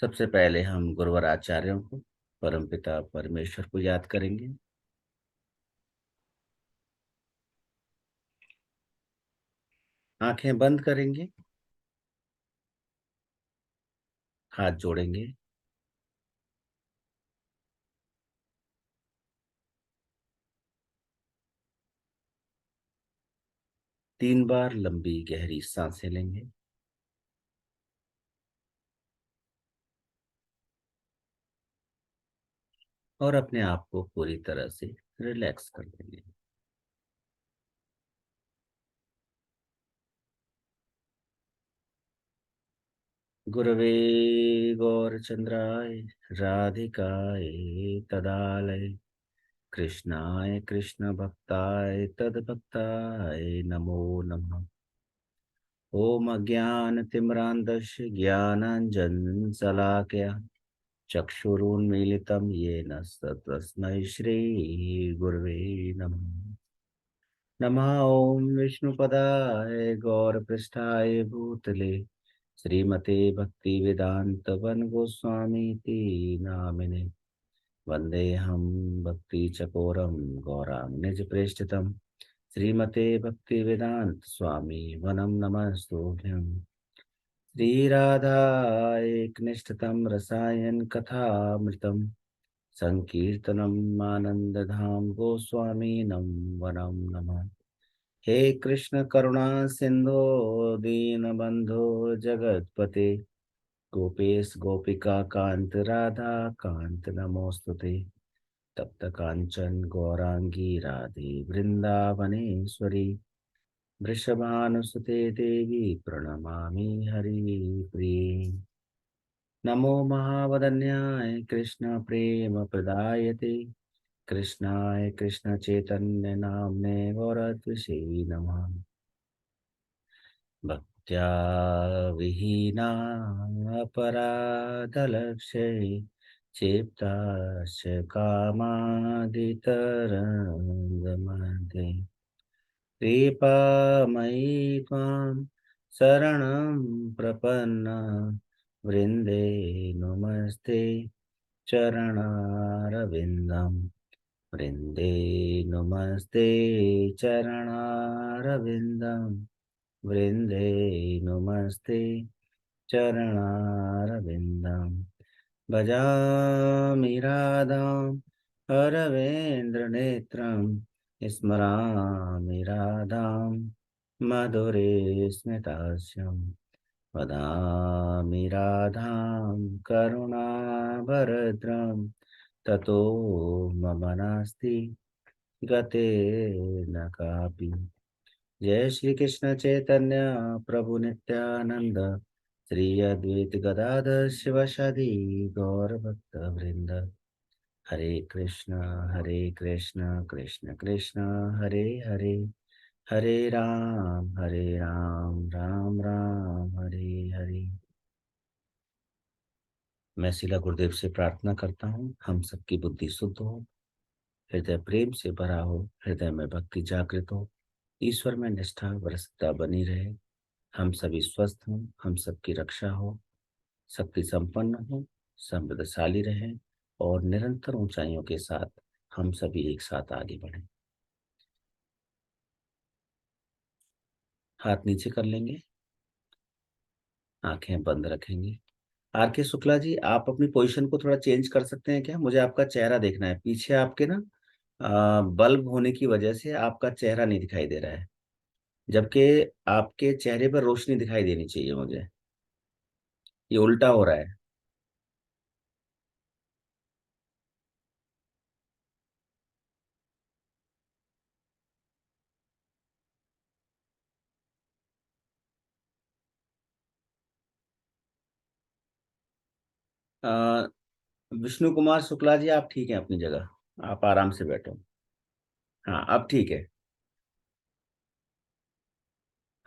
सबसे पहले हम गुरुवर आचार्यों को, परमपिता परमेश्वर को याद करेंगे। आंखें बंद करेंगे, हाथ जोड़ेंगे। 3 बार लंबी गहरी सांसें लेंगे और अपने आप को पूरी तरह से रिलैक्स कर देंगे। गुरवे गौरचंद्राय राधिकाय तदालय कृष्णाय कृष्ण भक्ताय तद्भक्ताय नमो नमः। ओम अज्ञानतिमिरान्धस्य ज्ञानाञ्जनं शलाकया चक्षुरुन्मीलितं येन तस्मै श्रीगुरवे नमः। नमः ॐ विष्णुपदाय गौरपृष्ठाय भूतले श्रीमते भक्तिवेदान्तवन गोस्वामीति नामिने। वन्देऽहं भक्तिचकोरं गौरां निजप्रेष्ठितं श्रीमते भक्तिवेदान्त स्वामी वनं नमस्तुभ्यम्। श्रीराधायकनिष्ठतं रसायन कथामृतं संकीर्तनम् आनन्दधाम गोस्वामीनं वनं नमः। हे कृष्ण करुणा सिंधो दीनबंधो जगतपते गोपेश गोपिका कांत राधा कांत नमोस्तुते। तप्त कांचन गौरांगी राधे वृंदावनेश्वरी वृषभानुसुते देवी प्रणमामि हरिप्रिये। नमो महावदन्याय कृष्ण प्रेम प्रदायते कृष्णाय कृष्ण चैतन्य नाम्ने गौरत्विषे नमः। भक्त्या विहीना अपराधलक्ष्ये क्षिप्ताश्च कामादितरङ्गमध्ये कृपामयि त्वां शरणं प्रपन्ना वृन्दे नुमस्ते चरणारविन्दम्। वृन्दे नुमस्ते चरणारविन्दम्। वृन्दे नुमस्ते चरणारविन्दम्। भजामि राधां अरविन्द्रनेत्रं स्मरामि राधां मधुरे स्मितास्यम्। वदामि राधां करुणाभरद्रं ततो मम नास्ति गते न कापि। जय श्री कृष्ण चैतन्य प्रभु नित्यानंद श्री अद्वैत गदाधर शिवासादि गौर भक्त वृंद। हरे कृष्ण कृष्ण कृष्ण हरे हरे हरे राम राम राम हरे हरे। मैं शिला गुरुदेव से प्रार्थना करता हूँ हम सबकी बुद्धि शुद्ध हो, हृदय प्रेम से भरा हो, हृदय में भक्ति जागृत हो, ईश्वर में निष्ठा वरसता बनी रहे, हम सभी स्वस्थ हों, हम सबकी रक्षा हो, शक्ति संपन्न हो, समृद्धशाली रहें और निरंतर ऊंचाइयों के साथ हम सभी एक साथ आगे बढ़ें। हाथ नीचे कर लेंगे, आंखें बंद रखेंगे। आर के शुक्ला जी, आप अपनी पोजीशन को थोड़ा चेंज कर सकते हैं क्या? मुझे आपका चेहरा देखना है। पीछे आपके ना बल्ब होने की वजह से आपका चेहरा नहीं दिखाई दे रहा है, जबकि आपके चेहरे पर रोशनी दिखाई देनी चाहिए मुझे। ये उल्टा हो रहा है। अ, विष्णु कुमार शुक्ला जी, आप ठीक हैं अपनी जगह, आप आराम से बैठो। हाँ, अब ठीक है।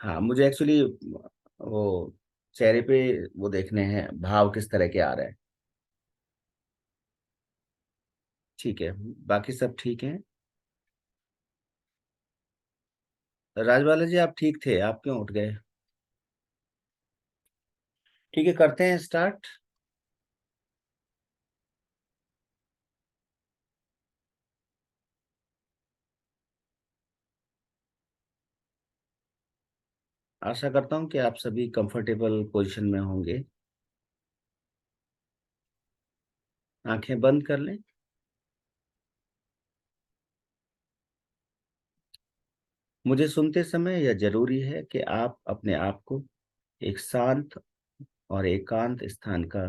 हाँ, मुझे एक्चुअली वो चेहरे पे वो देखने हैं भाव किस तरह के आ रहे हैं। ठीक है, बाकी सब ठीक है। राजबाला जी, आप ठीक थे, आप क्यों उठ गए? ठीक है, करते हैं स्टार्ट। आशा करता हूँ कि आप सभी कंफर्टेबल पोजीशन में होंगे। आंखें बंद कर लें। मुझे सुनते समय यह जरूरी है कि आप अपने आप को एक शांत और एकांत स्थान का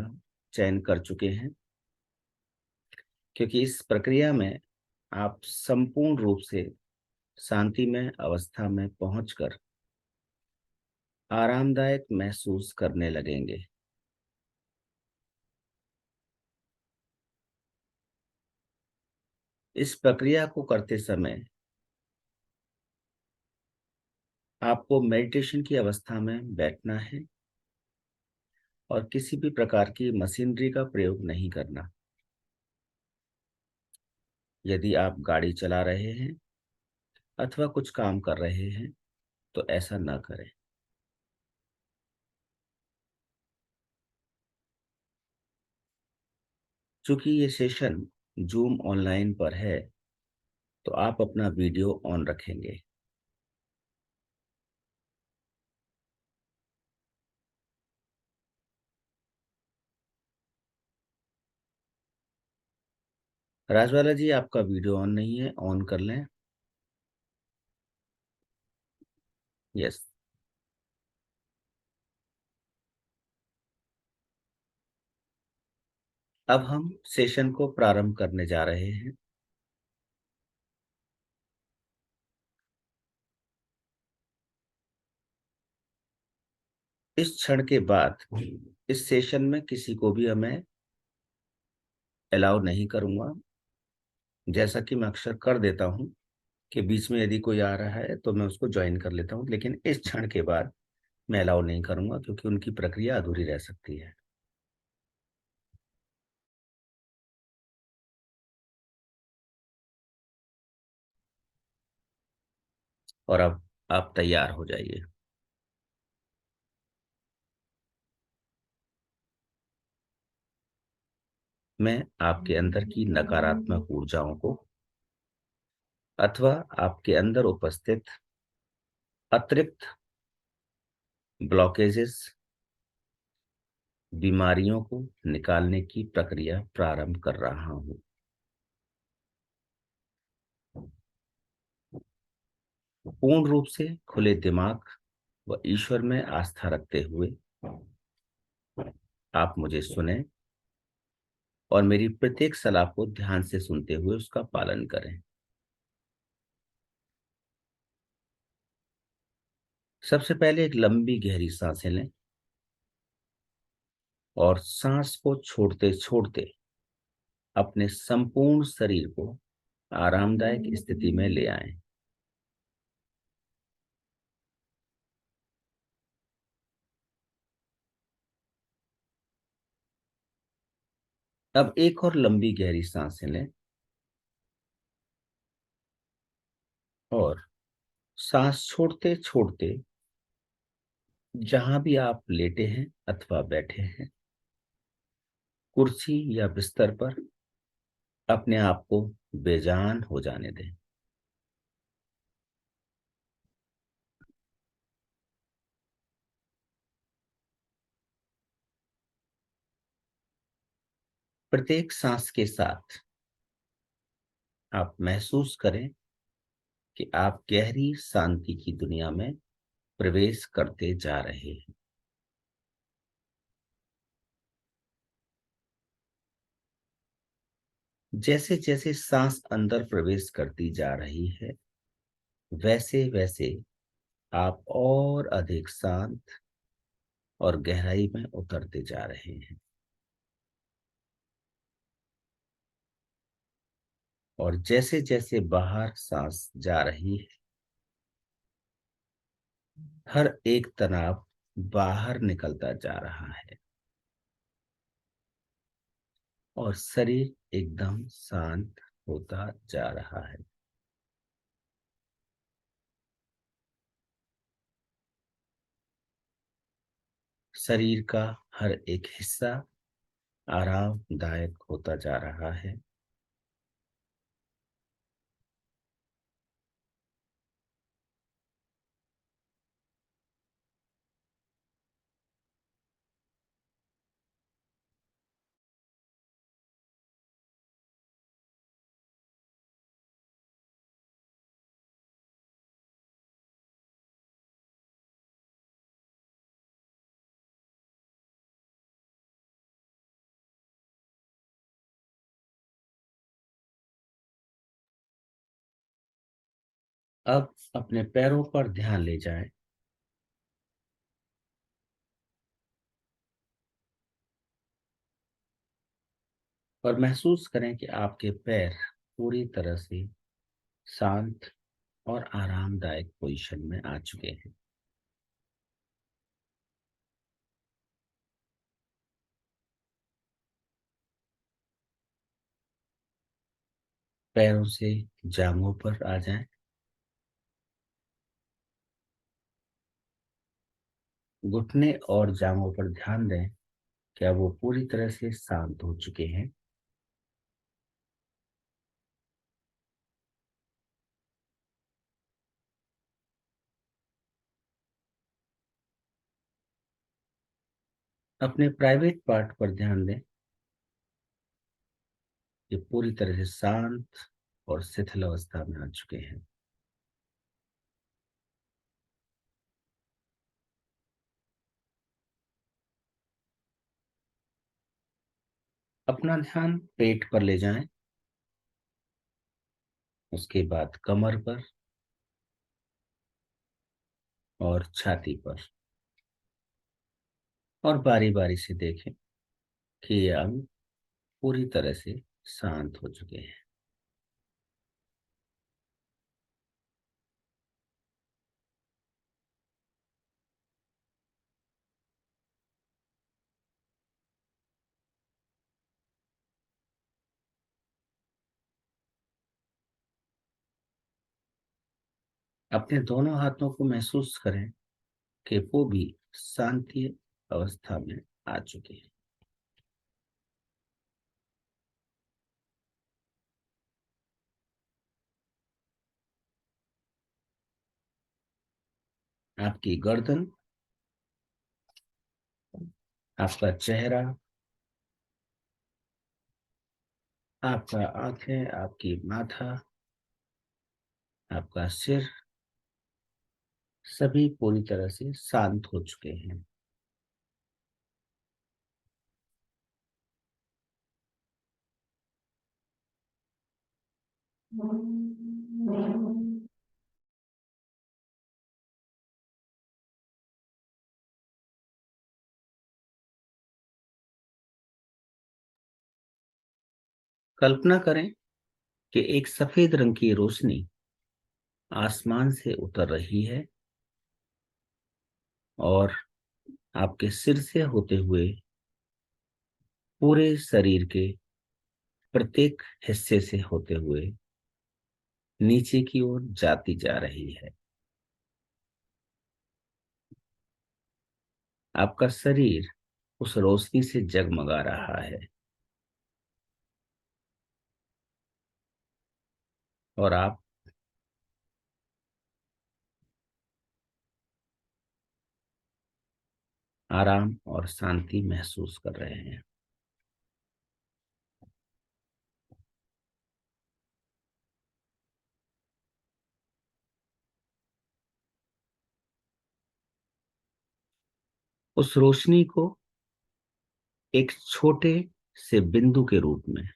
चयन कर चुके हैं, क्योंकि इस प्रक्रिया में आप संपूर्ण रूप से शांतिमय अवस्था में पहुंचकर आरामदायक महसूस करने लगेंगे। इस प्रक्रिया को करते समय आपको मेडिटेशन की अवस्था में बैठना है और किसी भी प्रकार की मशीनरी का प्रयोग नहीं करना। यदि आप गाड़ी चला रहे हैं अथवा कुछ काम कर रहे हैं तो ऐसा न करें। चूंकि ये सेशन जूम ऑनलाइन पर है, तो आप अपना वीडियो ऑन रखेंगे। राजवाला जी, आपका वीडियो ऑन नहीं है, ऑन कर लें। यस। अब हम सेशन को प्रारंभ करने जा रहे हैं। इस क्षण के बाद इस सेशन में किसी को भी मैं अलाउ नहीं करूंगा। जैसा कि मैं अक्सर कर देता हूं कि बीच में यदि कोई आ रहा है तो मैं उसको ज्वाइन कर लेता हूं, लेकिन इस क्षण के बाद मैं अलाउ नहीं करूंगा, क्योंकि उनकी प्रक्रिया अधूरी रह सकती है। और अब आप तैयार हो जाइए। मैं आपके अंदर की नकारात्मक ऊर्जाओं को अथवा आपके अंदर उपस्थित अतिरिक्त ब्लॉकेजेस, बीमारियों को निकालने की प्रक्रिया प्रारंभ कर रहा हूं। पूर्ण रूप से खुले दिमाग व ईश्वर में आस्था रखते हुए आप मुझे सुने और मेरी प्रत्येक सलाह को ध्यान से सुनते हुए उसका पालन करें। सबसे पहले एक लंबी गहरी सांसें लें और सांस को छोड़ते छोड़ते अपने संपूर्ण शरीर को आरामदायक स्थिति में ले आएं। अब एक और लंबी गहरी सांसें लें और सांस छोड़ते छोड़ते जहां भी आप लेटे हैं अथवा बैठे हैं, कुर्सी या बिस्तर पर, अपने आप को बेजान हो जाने दें। प्रत्येक सांस के साथ आप महसूस करें कि आप गहरी शांति की दुनिया में प्रवेश करते जा रहे हैं। जैसे जैसे सांस अंदर प्रवेश करती जा रही है, वैसे वैसे आप और अधिक शांत और गहराई में उतरते जा रहे हैं। और जैसे जैसे बाहर सांस जा रही है, हर एक तनाव बाहर निकलता जा रहा है और शरीर एकदम शांत होता जा रहा है। शरीर का हर एक हिस्सा आरामदायक होता जा रहा है। अब अपने पैरों पर ध्यान ले जाएं और महसूस करें कि आपके पैर पूरी तरह से शांत और आरामदायक पोजीशन में आ चुके हैं। पैरों से जांघों पर आ जाएं। घुटने और जांघों पर ध्यान दें, क्या वो पूरी तरह से शांत हो चुके हैं। अपने प्राइवेट पार्ट पर ध्यान दें, ये पूरी तरह से शांत और शिथिल अवस्था में आ चुके हैं। अपना ध्यान पेट पर ले जाएं, उसके बाद कमर पर और छाती पर, और बारी बारी से देखें कि ये अंग पूरी तरह से शांत हो चुके हैं। अपने दोनों हाथों को महसूस करें कि वो भी शांति अवस्था में आ चुके हैं। आपकी गर्दन, आपका चेहरा, आपका आंखें, आपकी माथा, आपका सिर, सभी पूरी तरह से शांत हो चुके हैं। कल्पना करें कि एक सफेद रंग की रोशनी आसमान से उतर रही है और आपके सिर से होते हुए पूरे शरीर के प्रत्येक हिस्से से होते हुए नीचे की ओर जाती जा रही है। आपका शरीर उस रोशनी से जगमगा रहा है और आप आराम और शांति महसूस कर रहे हैं। उस रोशनी को एक छोटे से बिंदु के रूप में,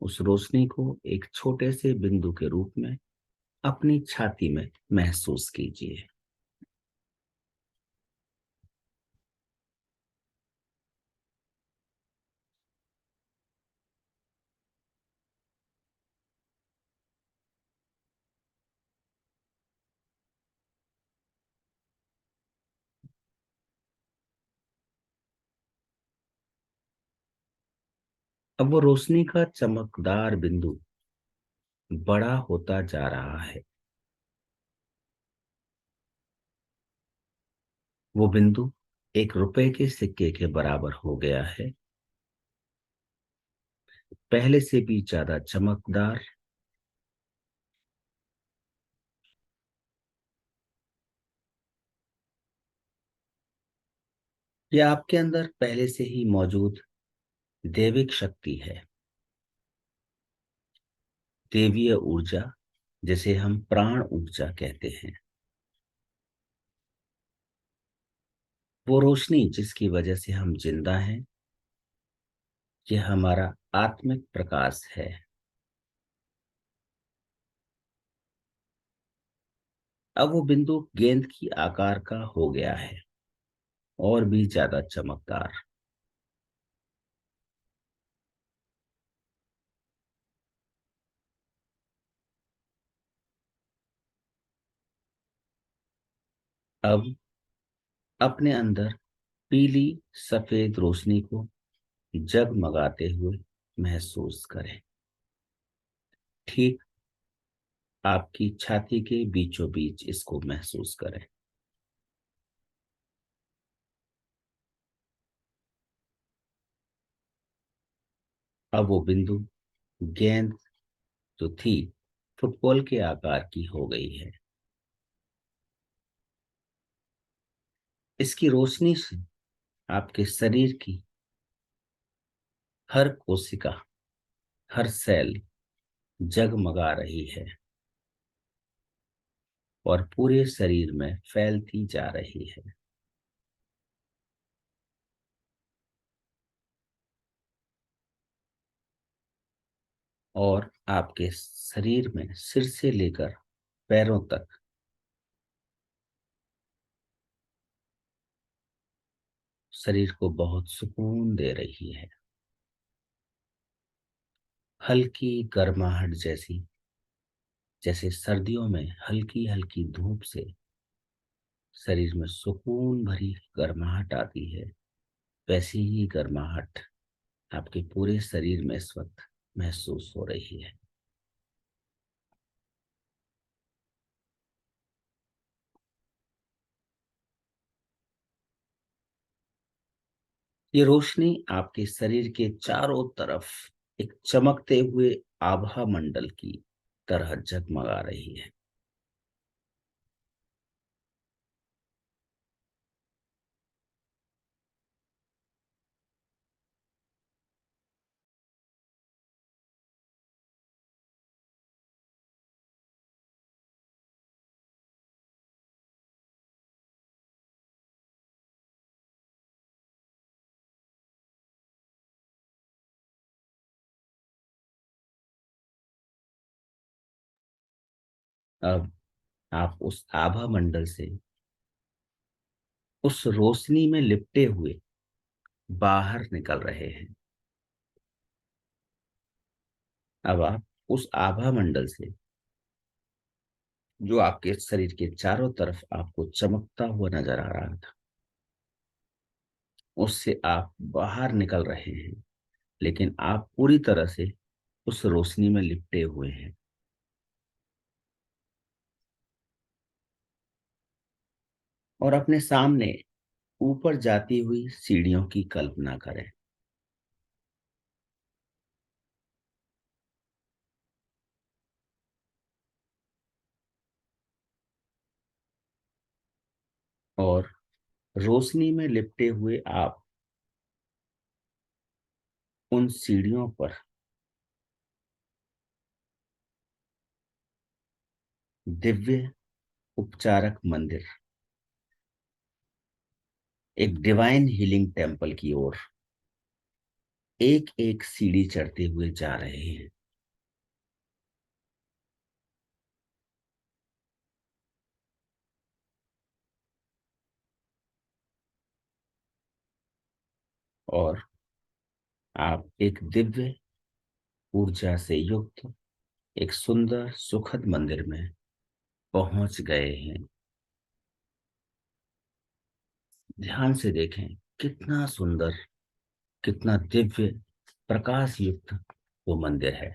उस रोशनी को एक छोटे से बिंदु के रूप में अपनी छाती में महसूस कीजिए। अब वो रोशनी का चमकदार बिंदु बड़ा होता जा रहा है। वो बिंदु एक रुपए के सिक्के के बराबर हो गया है, पहले से भी ज्यादा चमकदार। यह आपके अंदर पहले से ही मौजूद दैविक शक्ति है, देवीय ऊर्जा, जिसे हम प्राण ऊर्जा कहते हैं। वो रोशनी जिसकी वजह से हम जिंदा हैं, यह हमारा आत्मिक प्रकाश है। अब वो बिंदु गेंद की आकार का हो गया है, और भी ज्यादा चमकदार। अब अपने अंदर पीली सफेद रोशनी को जगमगाते हुए महसूस करें, ठीक आपकी छाती के बीचों बीच इसको महसूस करें। अब वो बिंदु गेंद जो थी फुटबॉल के आकार की हो गई है। इसकी रोशनी से आपके शरीर की हर कोशिका, हर सेल जगमगा रही है और पूरे शरीर में फैलती जा रही है। और आपके शरीर में सिर से लेकर पैरों तक शरीर को बहुत सुकून दे रही है। हल्की गर्माहट जैसी, जैसे सर्दियों में हल्की हल्की धूप से शरीर में सुकून भरी गर्माहट आती है, वैसी ही गर्माहट आपके पूरे शरीर में इस वक्त महसूस हो रही है। ये रोशनी आपके शरीर के चारों तरफ एक चमकते हुए आभा मंडल की तरह जगमगा रही है। अब आप उस आभा मंडल से, उस रोशनी में लिपटे हुए बाहर निकल रहे हैं। अब आप उस आभा मंडल से, जो आपके शरीर के चारों तरफ आपको चमकता हुआ नजर आ रहा था, उससे आप बाहर निकल रहे हैं, लेकिन आप पूरी तरह से उस रोशनी में लिपटे हुए हैं। और अपने सामने ऊपर जाती हुई सीढ़ियों की कल्पना करें। और रोशनी में लिपटे हुए आप उन सीढ़ियों पर दिव्य उपचारक मंदिर, एक डिवाइन हीलिंग टेम्पल की ओर एक एक सीढ़ी चढ़ते हुए जा रहे हैं। और आप एक दिव्य ऊर्जा से युक्त एक सुंदर सुखद मंदिर में पहुंच गए हैं। ध्यान से देखें, कितना सुंदर, कितना दिव्य प्रकाश युक्त वो मंदिर है।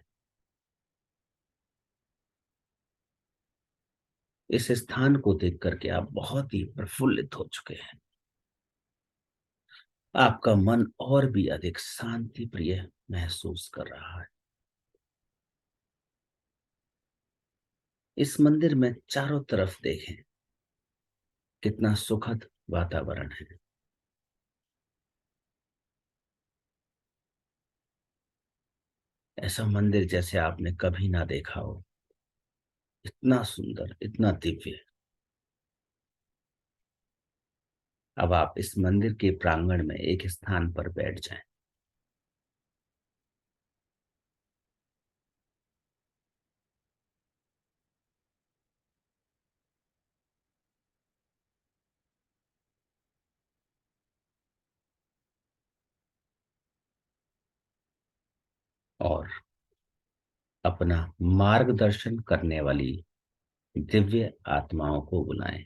इस स्थान को देख करके आप बहुत ही प्रफुल्लित हो चुके हैं। आपका मन और भी अधिक शांति प्रिय महसूस कर रहा है। इस मंदिर में चारों तरफ देखें, कितना सुखद वातावरण है। ऐसा मंदिर जैसे आपने कभी ना देखा हो, इतना सुंदर, इतना दिव्य। अब आप इस मंदिर के प्रांगण में एक स्थान पर बैठ जाएं। और अपना मार्गदर्शन करने वाली दिव्य आत्माओं को बुलाएं,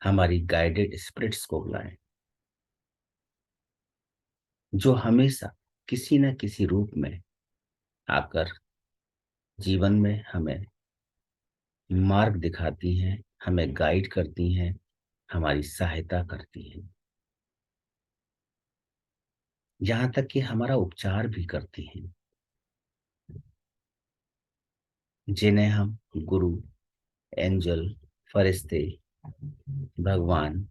हमारी गाइडेड स्पिरिट्स को बुलाएं, जो हमेशा किसी न किसी रूप में आकर जीवन में हमें मार्ग दिखाती हैं, हमें गाइड करती हैं, हमारी सहायता करती हैं, यहाँ तक कि हमारा उपचार भी करती हैं, जिन्हें हम गुरु, एंजल, फरिश्ते, भगवान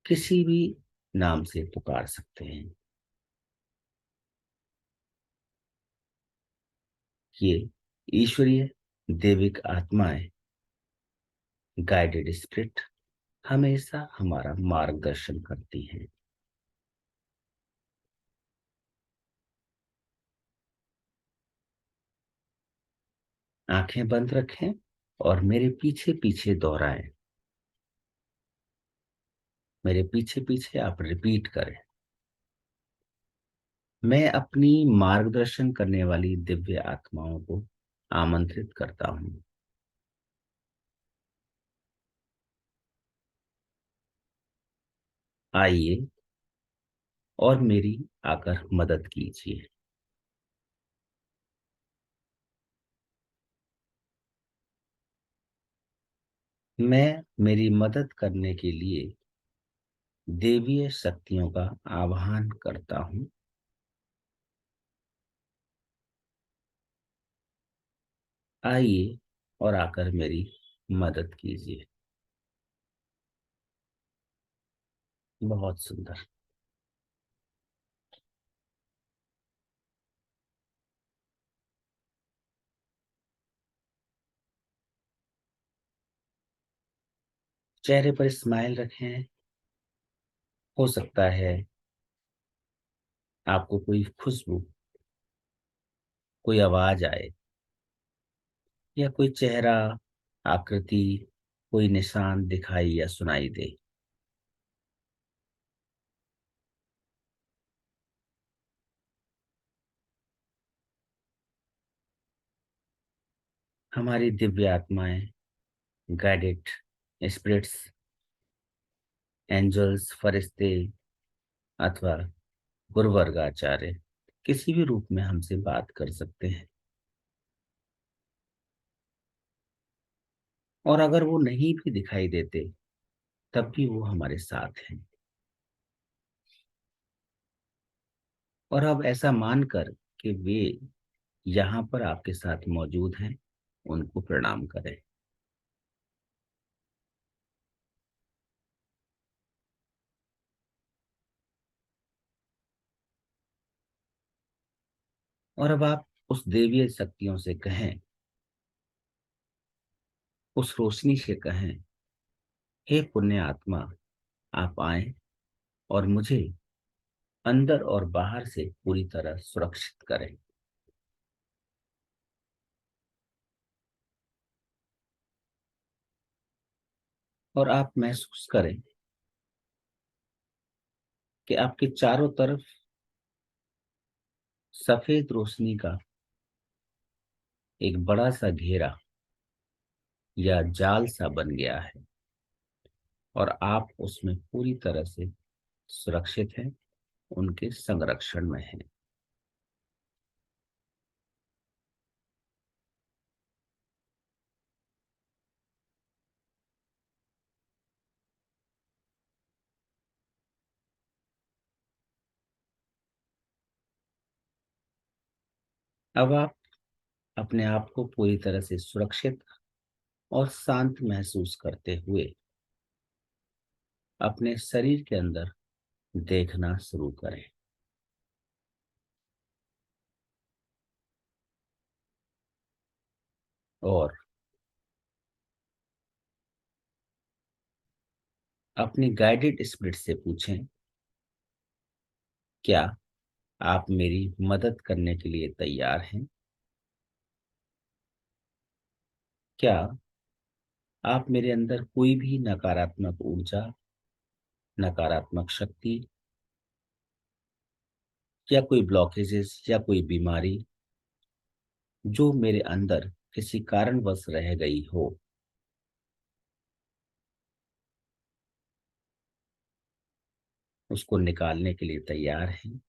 किसी भी नाम से पुकार सकते हैं। ये ईश्वरीय देविक आत्माएं, गाइडेड स्पिरिट हमेशा हमारा मार्गदर्शन करती हैं। आंखें बंद रखें और मेरे पीछे पीछे दोहराएं। मेरे पीछे पीछे आप रिपीट करें। मैं अपनी मार्गदर्शन करने वाली दिव्य आत्माओं को आमंत्रित करता हूं। आइए और मेरी आकर मदद कीजिए। मैं मेरी मदद करने के लिए देवीय शक्तियों का आह्वान करता हूं। आइए और आकर मेरी मदद कीजिए। बहुत सुंदर। चेहरे पर स्माइल रखें। हो सकता है आपको कोई खुशबू, कोई आवाज आए या कोई चेहरा, आकृति, कोई निशान दिखाई या सुनाई दे। हमारी दिव्य आत्माएं, गाइडेड स्पिरिट्स, एंजल्स, फरिश्ते अथवा गुरुवर्ग आचार्य किसी भी रूप में हमसे बात कर सकते हैं। और अगर वो नहीं भी दिखाई देते तब भी वो हमारे साथ हैं। और अब ऐसा मानकर कि वे यहाँ पर आपके साथ मौजूद हैं, उनको प्रणाम करें। और अब आप उस देवीय शक्तियों से कहें, उस रोशनी से कहें, हे पुण्य आत्मा, आप आए और मुझे अंदर और बाहर से पूरी तरह सुरक्षित करें। और आप महसूस करें कि आपके चारों तरफ सफेद रोशनी का एक बड़ा सा घेरा या जाल सा बन गया है और आप उसमें पूरी तरह से सुरक्षित हैं, उनके संरक्षण में हैं। अब आप अपने आप को पूरी तरह से सुरक्षित और शांत महसूस करते हुए अपने शरीर के अंदर देखना शुरू करें। और अपनी गाइडेड स्पिरिट से पूछें, क्या आप मेरी मदद करने के लिए तैयार हैं? क्या आप मेरे अंदर कोई भी नकारात्मक ऊर्जा, नकारात्मक शक्ति या कोई ब्लॉकेजेस या कोई बीमारी जो मेरे अंदर किसी कारणवश रह गई हो, उसको निकालने के लिए तैयार हैं।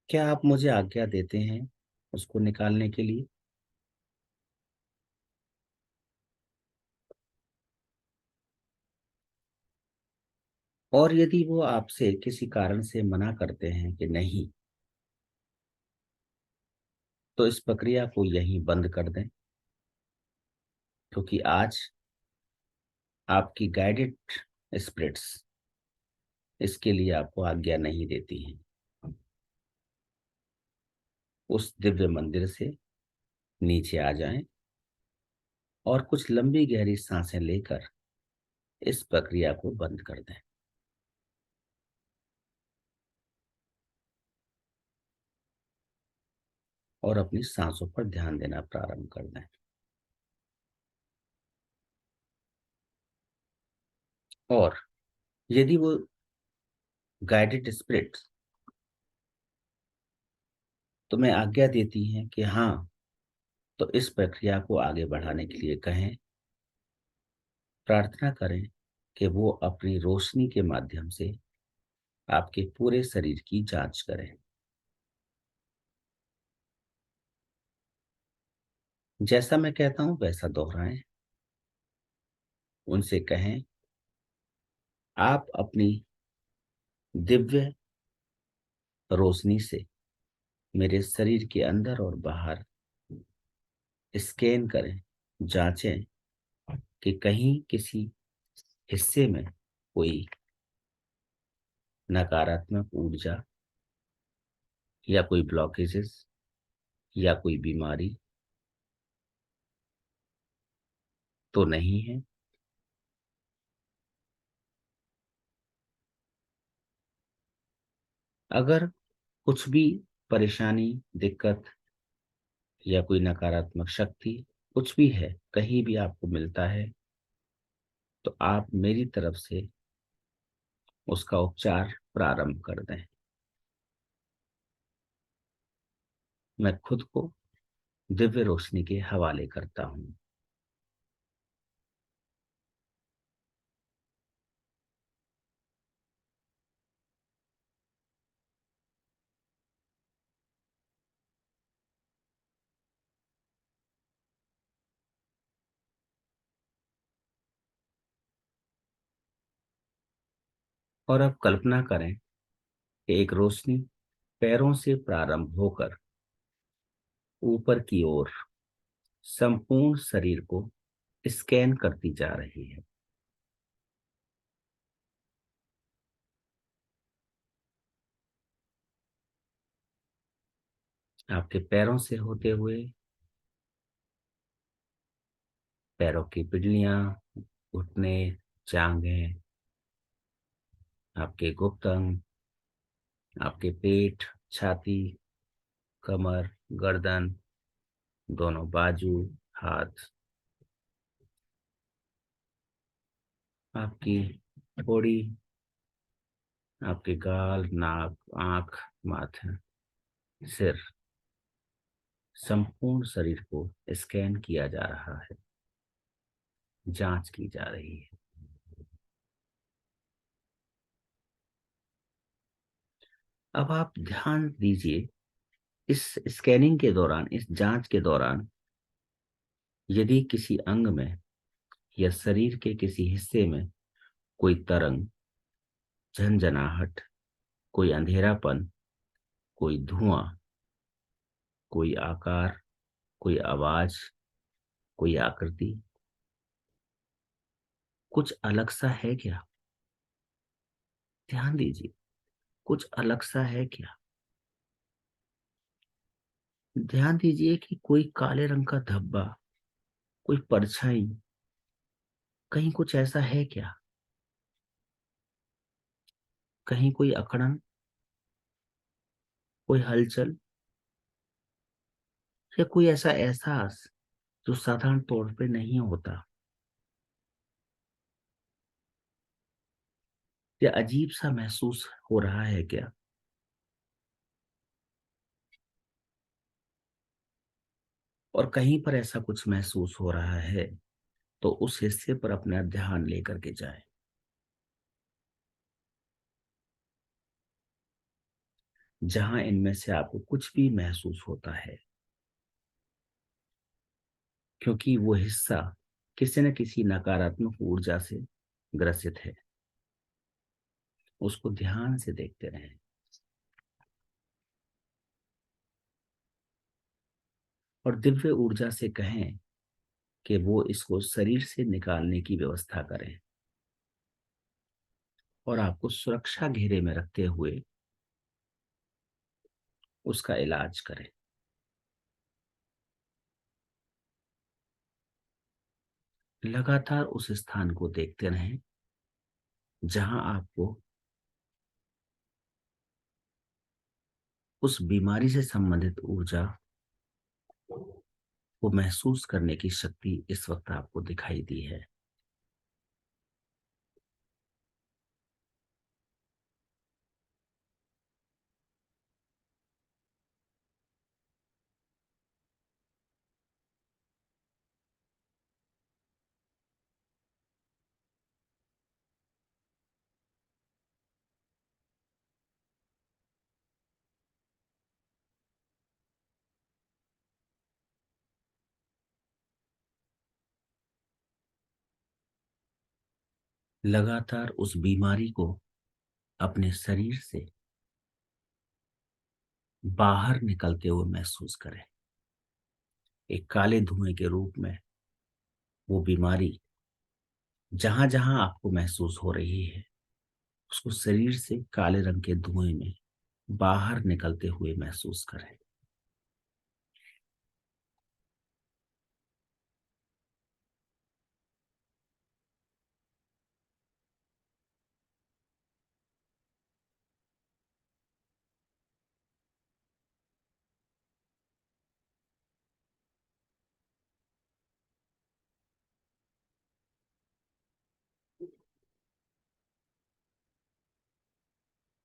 क्या आप मुझे आज्ञा देते हैं उसको निकालने के लिए? और यदि वो आपसे किसी कारण से मना करते हैं कि नहीं, तो इस प्रक्रिया को यहीं बंद कर दें, क्योंकि आज आपकी गाइडेड स्पिरिट्स इसके लिए आपको आज्ञा नहीं देती हैं। उस दिव्य मंदिर से नीचे आ जाएं और कुछ लंबी गहरी सांसें लेकर इस प्रक्रिया को बंद कर दें। और अपनी सांसों पर ध्यान देना प्रारंभ कर दें। और यदि वो गाइडेड स्पिरिट तुम्हें आज्ञा देती हैं कि हाँ, तो इस प्रक्रिया को आगे बढ़ाने के लिए कहें, प्रार्थना करें कि वो अपनी रोशनी के माध्यम से आपके पूरे शरीर की जांच करें। जैसा मैं कहता हूं वैसा दोहराएं। उनसे कहें, आप अपनी दिव्य रोशनी से मेरे शरीर के अंदर और बाहर स्कैन करें, जांचें कि कहीं किसी हिस्से में कोई नकारात्मक ऊर्जा या कोई ब्लॉकेजेस या कोई बीमारी तो नहीं है। अगर कुछ भी परेशानी, दिक्कत या कोई नकारात्मक शक्ति कुछ भी है, कहीं भी आपको मिलता है, तो आप मेरी तरफ से उसका उपचार प्रारंभ कर दें। मैं खुद को दिव्य रोशनी के हवाले करता हूं। और अब कल्पना करें कि एक रोशनी पैरों से प्रारंभ होकर ऊपर की ओर संपूर्ण शरीर को स्कैन करती जा रही है। आपके पैरों से होते हुए पैरों की पिड़लियां, घुटने, जांघें, आपके गुप्त अंग, आपके पेट, छाती, कमर, गर्दन, दोनों बाजू, हाथ, आपकी बॉडी, आपके गाल, नाक, आंख, माथा, सिर, संपूर्ण शरीर को स्कैन किया जा रहा है, जांच की जा रही है। अब आप ध्यान दीजिए, इस स्कैनिंग के दौरान, इस जांच के दौरान, यदि किसी अंग में या शरीर के किसी हिस्से में कोई तरंग, झंझनाहट, कोई अंधेरापन, कोई धुआं, कोई आकार, कोई आवाज, कोई आकृति, कुछ अलग सा है क्या? ध्यान दीजिए, कुछ अलग सा है क्या? ध्यान दीजिए कि कोई काले रंग का धब्बा, कोई परछाई, कहीं कुछ ऐसा है क्या? कहीं कोई अकड़न, कोई हलचल, या कोई ऐसा एहसास जो साधारण तौर पे नहीं होता? या अजीब सा महसूस हो रहा है क्या? और कहीं पर ऐसा कुछ महसूस हो रहा है तो उस हिस्से पर अपना ध्यान लेकर के जाएं, जहां इनमें से आपको कुछ भी महसूस होता है, क्योंकि वो हिस्सा किसी न किसी नकारात्मक ऊर्जा से ग्रसित है। उसको ध्यान से देखते रहें और दिव्य ऊर्जा से कहें कि वो इसको शरीर से निकालने की व्यवस्था करें और आपको सुरक्षा घेरे में रखते हुए उसका इलाज करें। लगातार उस स्थान को देखते रहें जहां आपको उस बीमारी से संबंधित ऊर्जा को महसूस करने की शक्ति इस वक्त आपको दिखाई दी है। लगातार उस बीमारी को अपने शरीर से बाहर निकलते हुए महसूस करें। एक काले धुएं के रूप में वो बीमारी जहां जहां आपको महसूस हो रही है, उसको शरीर से काले रंग के धुएं में बाहर निकलते हुए महसूस करें।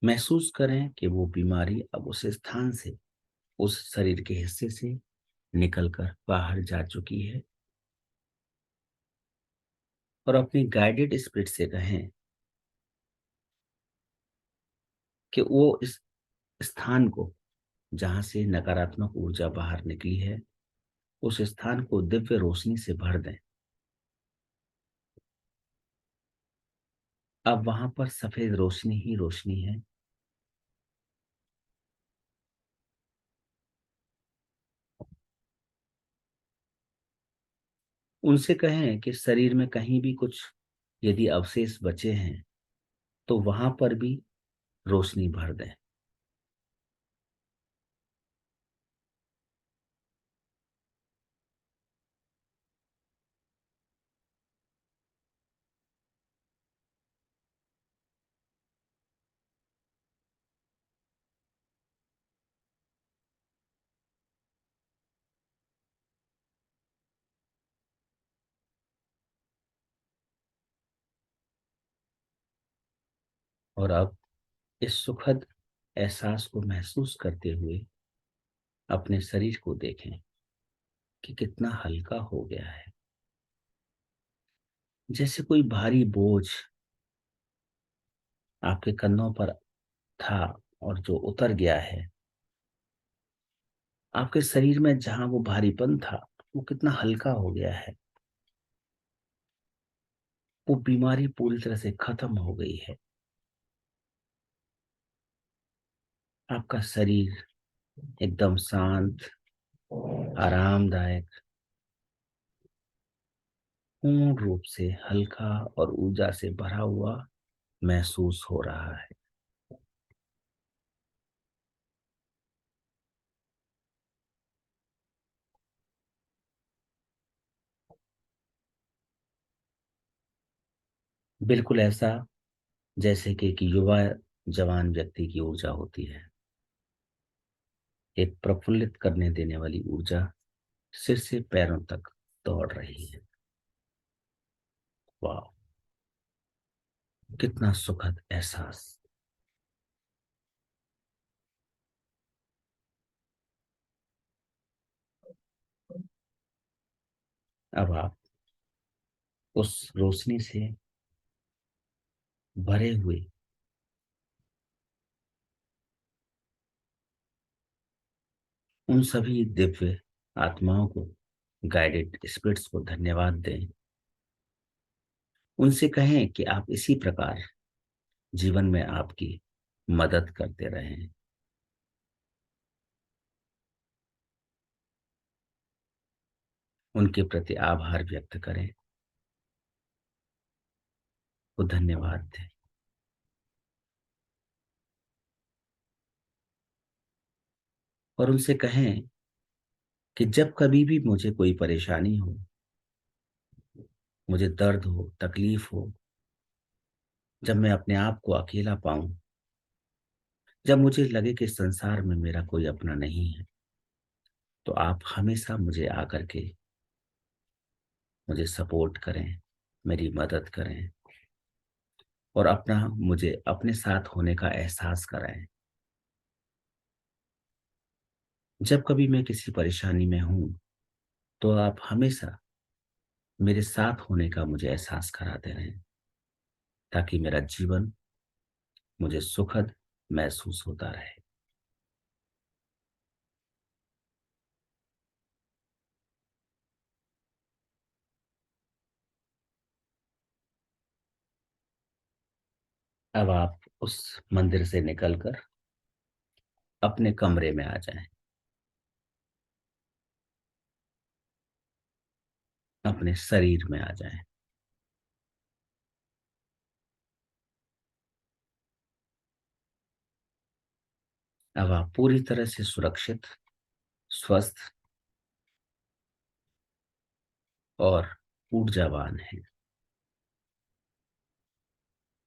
महसूस करें कि वो बीमारी अब उस स्थान से, उस शरीर के हिस्से से निकलकर बाहर जा चुकी है और अपनी गाइडेड स्पिरिट से कहें कि वो इस स्थान को, जहां से नकारात्मक ऊर्जा बाहर निकली है, उस स्थान को दिव्य रोशनी से भर दें। अब वहां पर सफेद रोशनी ही रोशनी है। उनसे कहें कि शरीर में कहीं भी कुछ यदि अवशेष बचे हैं तो वहां पर भी रोशनी भर दें। और अब इस सुखद एहसास को महसूस करते हुए अपने शरीर को देखें कि कितना हल्का हो गया है। जैसे कोई भारी बोझ आपके कंधों पर था और जो उतर गया है। आपके शरीर में जहां वो भारीपन था, वो कितना हल्का हो गया है। वो बीमारी पूरी तरह से खत्म हो गई है। आपका शरीर एकदम शांत, आरामदायक, पूर्ण रूप से हल्का और ऊर्जा से भरा हुआ महसूस हो रहा है। बिल्कुल ऐसा जैसे कि एक युवा जवान व्यक्ति की ऊर्जा होती है। एक प्रफुल्लित करने देने वाली ऊर्जा सिर से पैरों तक दौड़ रही है। वाह! कितना सुखद एहसास। अब आप उस रोशनी से भरे हुए उन सभी दिव्य आत्माओं को, गाइडेड स्पिरिट्स को धन्यवाद दें। उनसे कहें कि आप इसी प्रकार जीवन में आपकी मदद करते रहें। उनके प्रति आभार व्यक्त करें, वो धन्यवाद दें। और उनसे कहें कि जब कभी भी मुझे कोई परेशानी हो, मुझे दर्द हो, तकलीफ हो, जब मैं अपने आप को अकेला पाऊं, जब मुझे लगे कि संसार में मेरा कोई अपना नहीं है, तो आप हमेशा मुझे आकर के मुझे सपोर्ट करें, मेरी मदद करें और अपना मुझे अपने साथ होने का एहसास कराएं। जब कभी मैं किसी परेशानी में हूं, तो आप हमेशा मेरे साथ होने का मुझे एहसास कराते रहें, ताकि मेरा जीवन मुझे सुखद महसूस होता रहे। अब आप उस मंदिर से निकलकर अपने कमरे में आ जाएं, अपने शरीर में आ जाएं। अब आप पूरी तरह से सुरक्षित, स्वस्थ और ऊर्जावान हैं।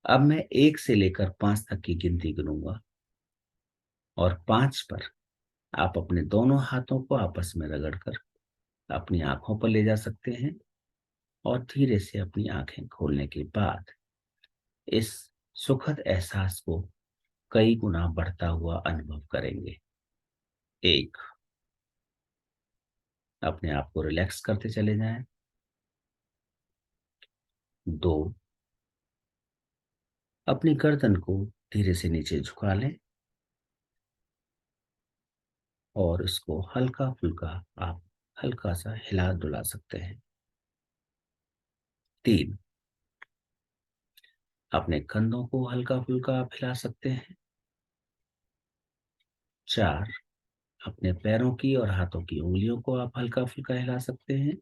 अब मैं 1 से लेकर 5 तक की गिनती गिनूंगा और 5 पर आप अपने दोनों हाथों को आपस में रगड़कर अपनी आंखों पर ले जा सकते हैं और धीरे से अपनी आंखें खोलने के बाद इस सुखद एहसास को कई गुना बढ़ता हुआ अनुभव करेंगे। 1, अपने आप को रिलैक्स करते चले जाएं। 2, अपनी गर्दन को धीरे से नीचे झुका लें और इसको हल्का फुल्का आप हल्का सा हिला डुला सकते हैं। 3, अपने कंधों को हल्का फुल्का आप हिला सकते हैं। 4, अपने पैरों की और हाथों की उंगलियों को आप हल्का फुल्का हिला सकते हैं।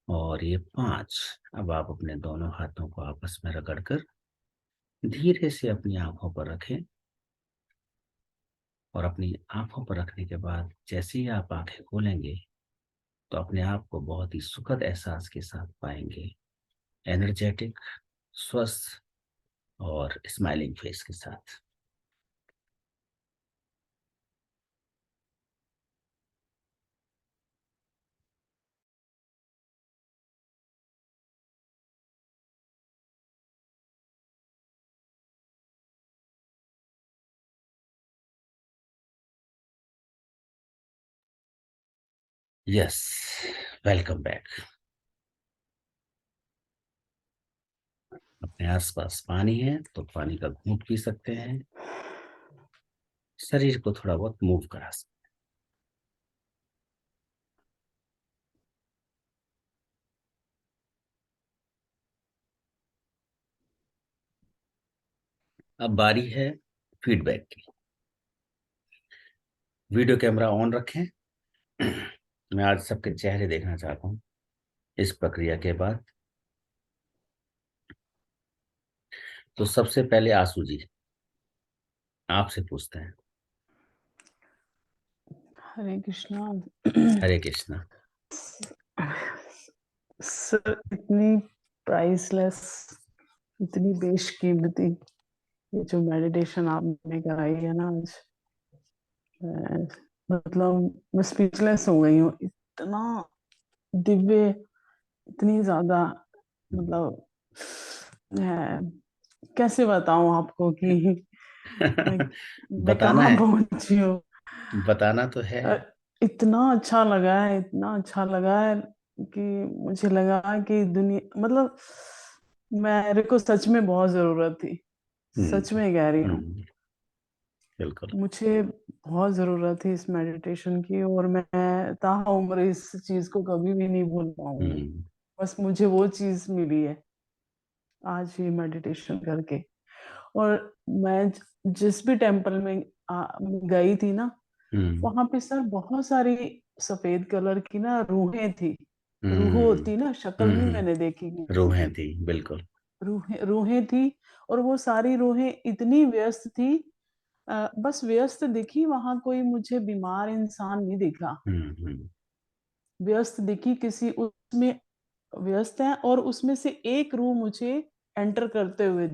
और ये 5, अब आप अपने दोनों हाथों को आपस में रगड़कर धीरे से अपनी आंखों पर रखें और अपनी आंखों पर रखने के बाद जैसे ही आप आंखें खोलेंगे, तो अपने आप को बहुत ही सुखद एहसास के साथ पाएंगे, एनर्जेटिक, स्वस्थ और स्माइलिंग फेस के साथ। Yes, welcome back. अपने आसपास पानी है तो पानी का घूंट पी सकते हैं, शरीर को थोड़ा बहुत मूव करा सकते हैं। अब बारी है फीडबैक की। वीडियो कैमरा ऑन रखें। मैं आज सबके चेहरे देखना चाहता हूँ इस प्रक्रिया के बाद। तो सबसे पहले आशु जी, आपसे पूछते हैं। हरे कृष्णा। हरे कृष्णा। सर, इतनी प्राइसलेस, इतनी बेशकीमती ये जो मेडिटेशन आपने कराई है ना आज, मतलब मैं स्पीचलेस हो गई हूँ। इतना दिव्य, इतनी ज्यादा, मतलब है। कैसे बताऊं आपको कि मैं मैं बताना कहाँ है, पहुंची हूँ। बताना तो है। अ, इतना अच्छा लगा है, इतना अच्छा लगा है कि मुझे लगा कि दुनिया मतलब मेरे को सच में बहुत जरूरत थी। सच हम्म। में कह रही हूँ, हम्म। बिल्कुल। मुझे बहुत जरूरत थी इस मेडिटेशन की, और मैं ताउम्र इस चीज को कभी भी नहीं भूल पाऊंगी। हम्म। बस मुझे वो चीज मिली है आज ये मेडिटेशन करके। और मैं जिस भी टेम्पल में गई थी ना, हम्म। वहां पे सर बहुत सारी सफेद कलर की ना रूहें थी। रूह हम्म। होती ना, शक्ल भी हम्म। मैंने देखी किसी रूहें की। थी, बिल्कुल। रूहें रूहें थी। और वो सारी रूहें इतनी व्यस्त थी, बस व्यस्त दिखी, वहां कोई मुझे बीमार इंसान नहीं दिखा। हम्म। व्यस्त दिखी किसी उसमें, व्यस्त है, और उसमें से एक रूह मुझे एंटर करते हुए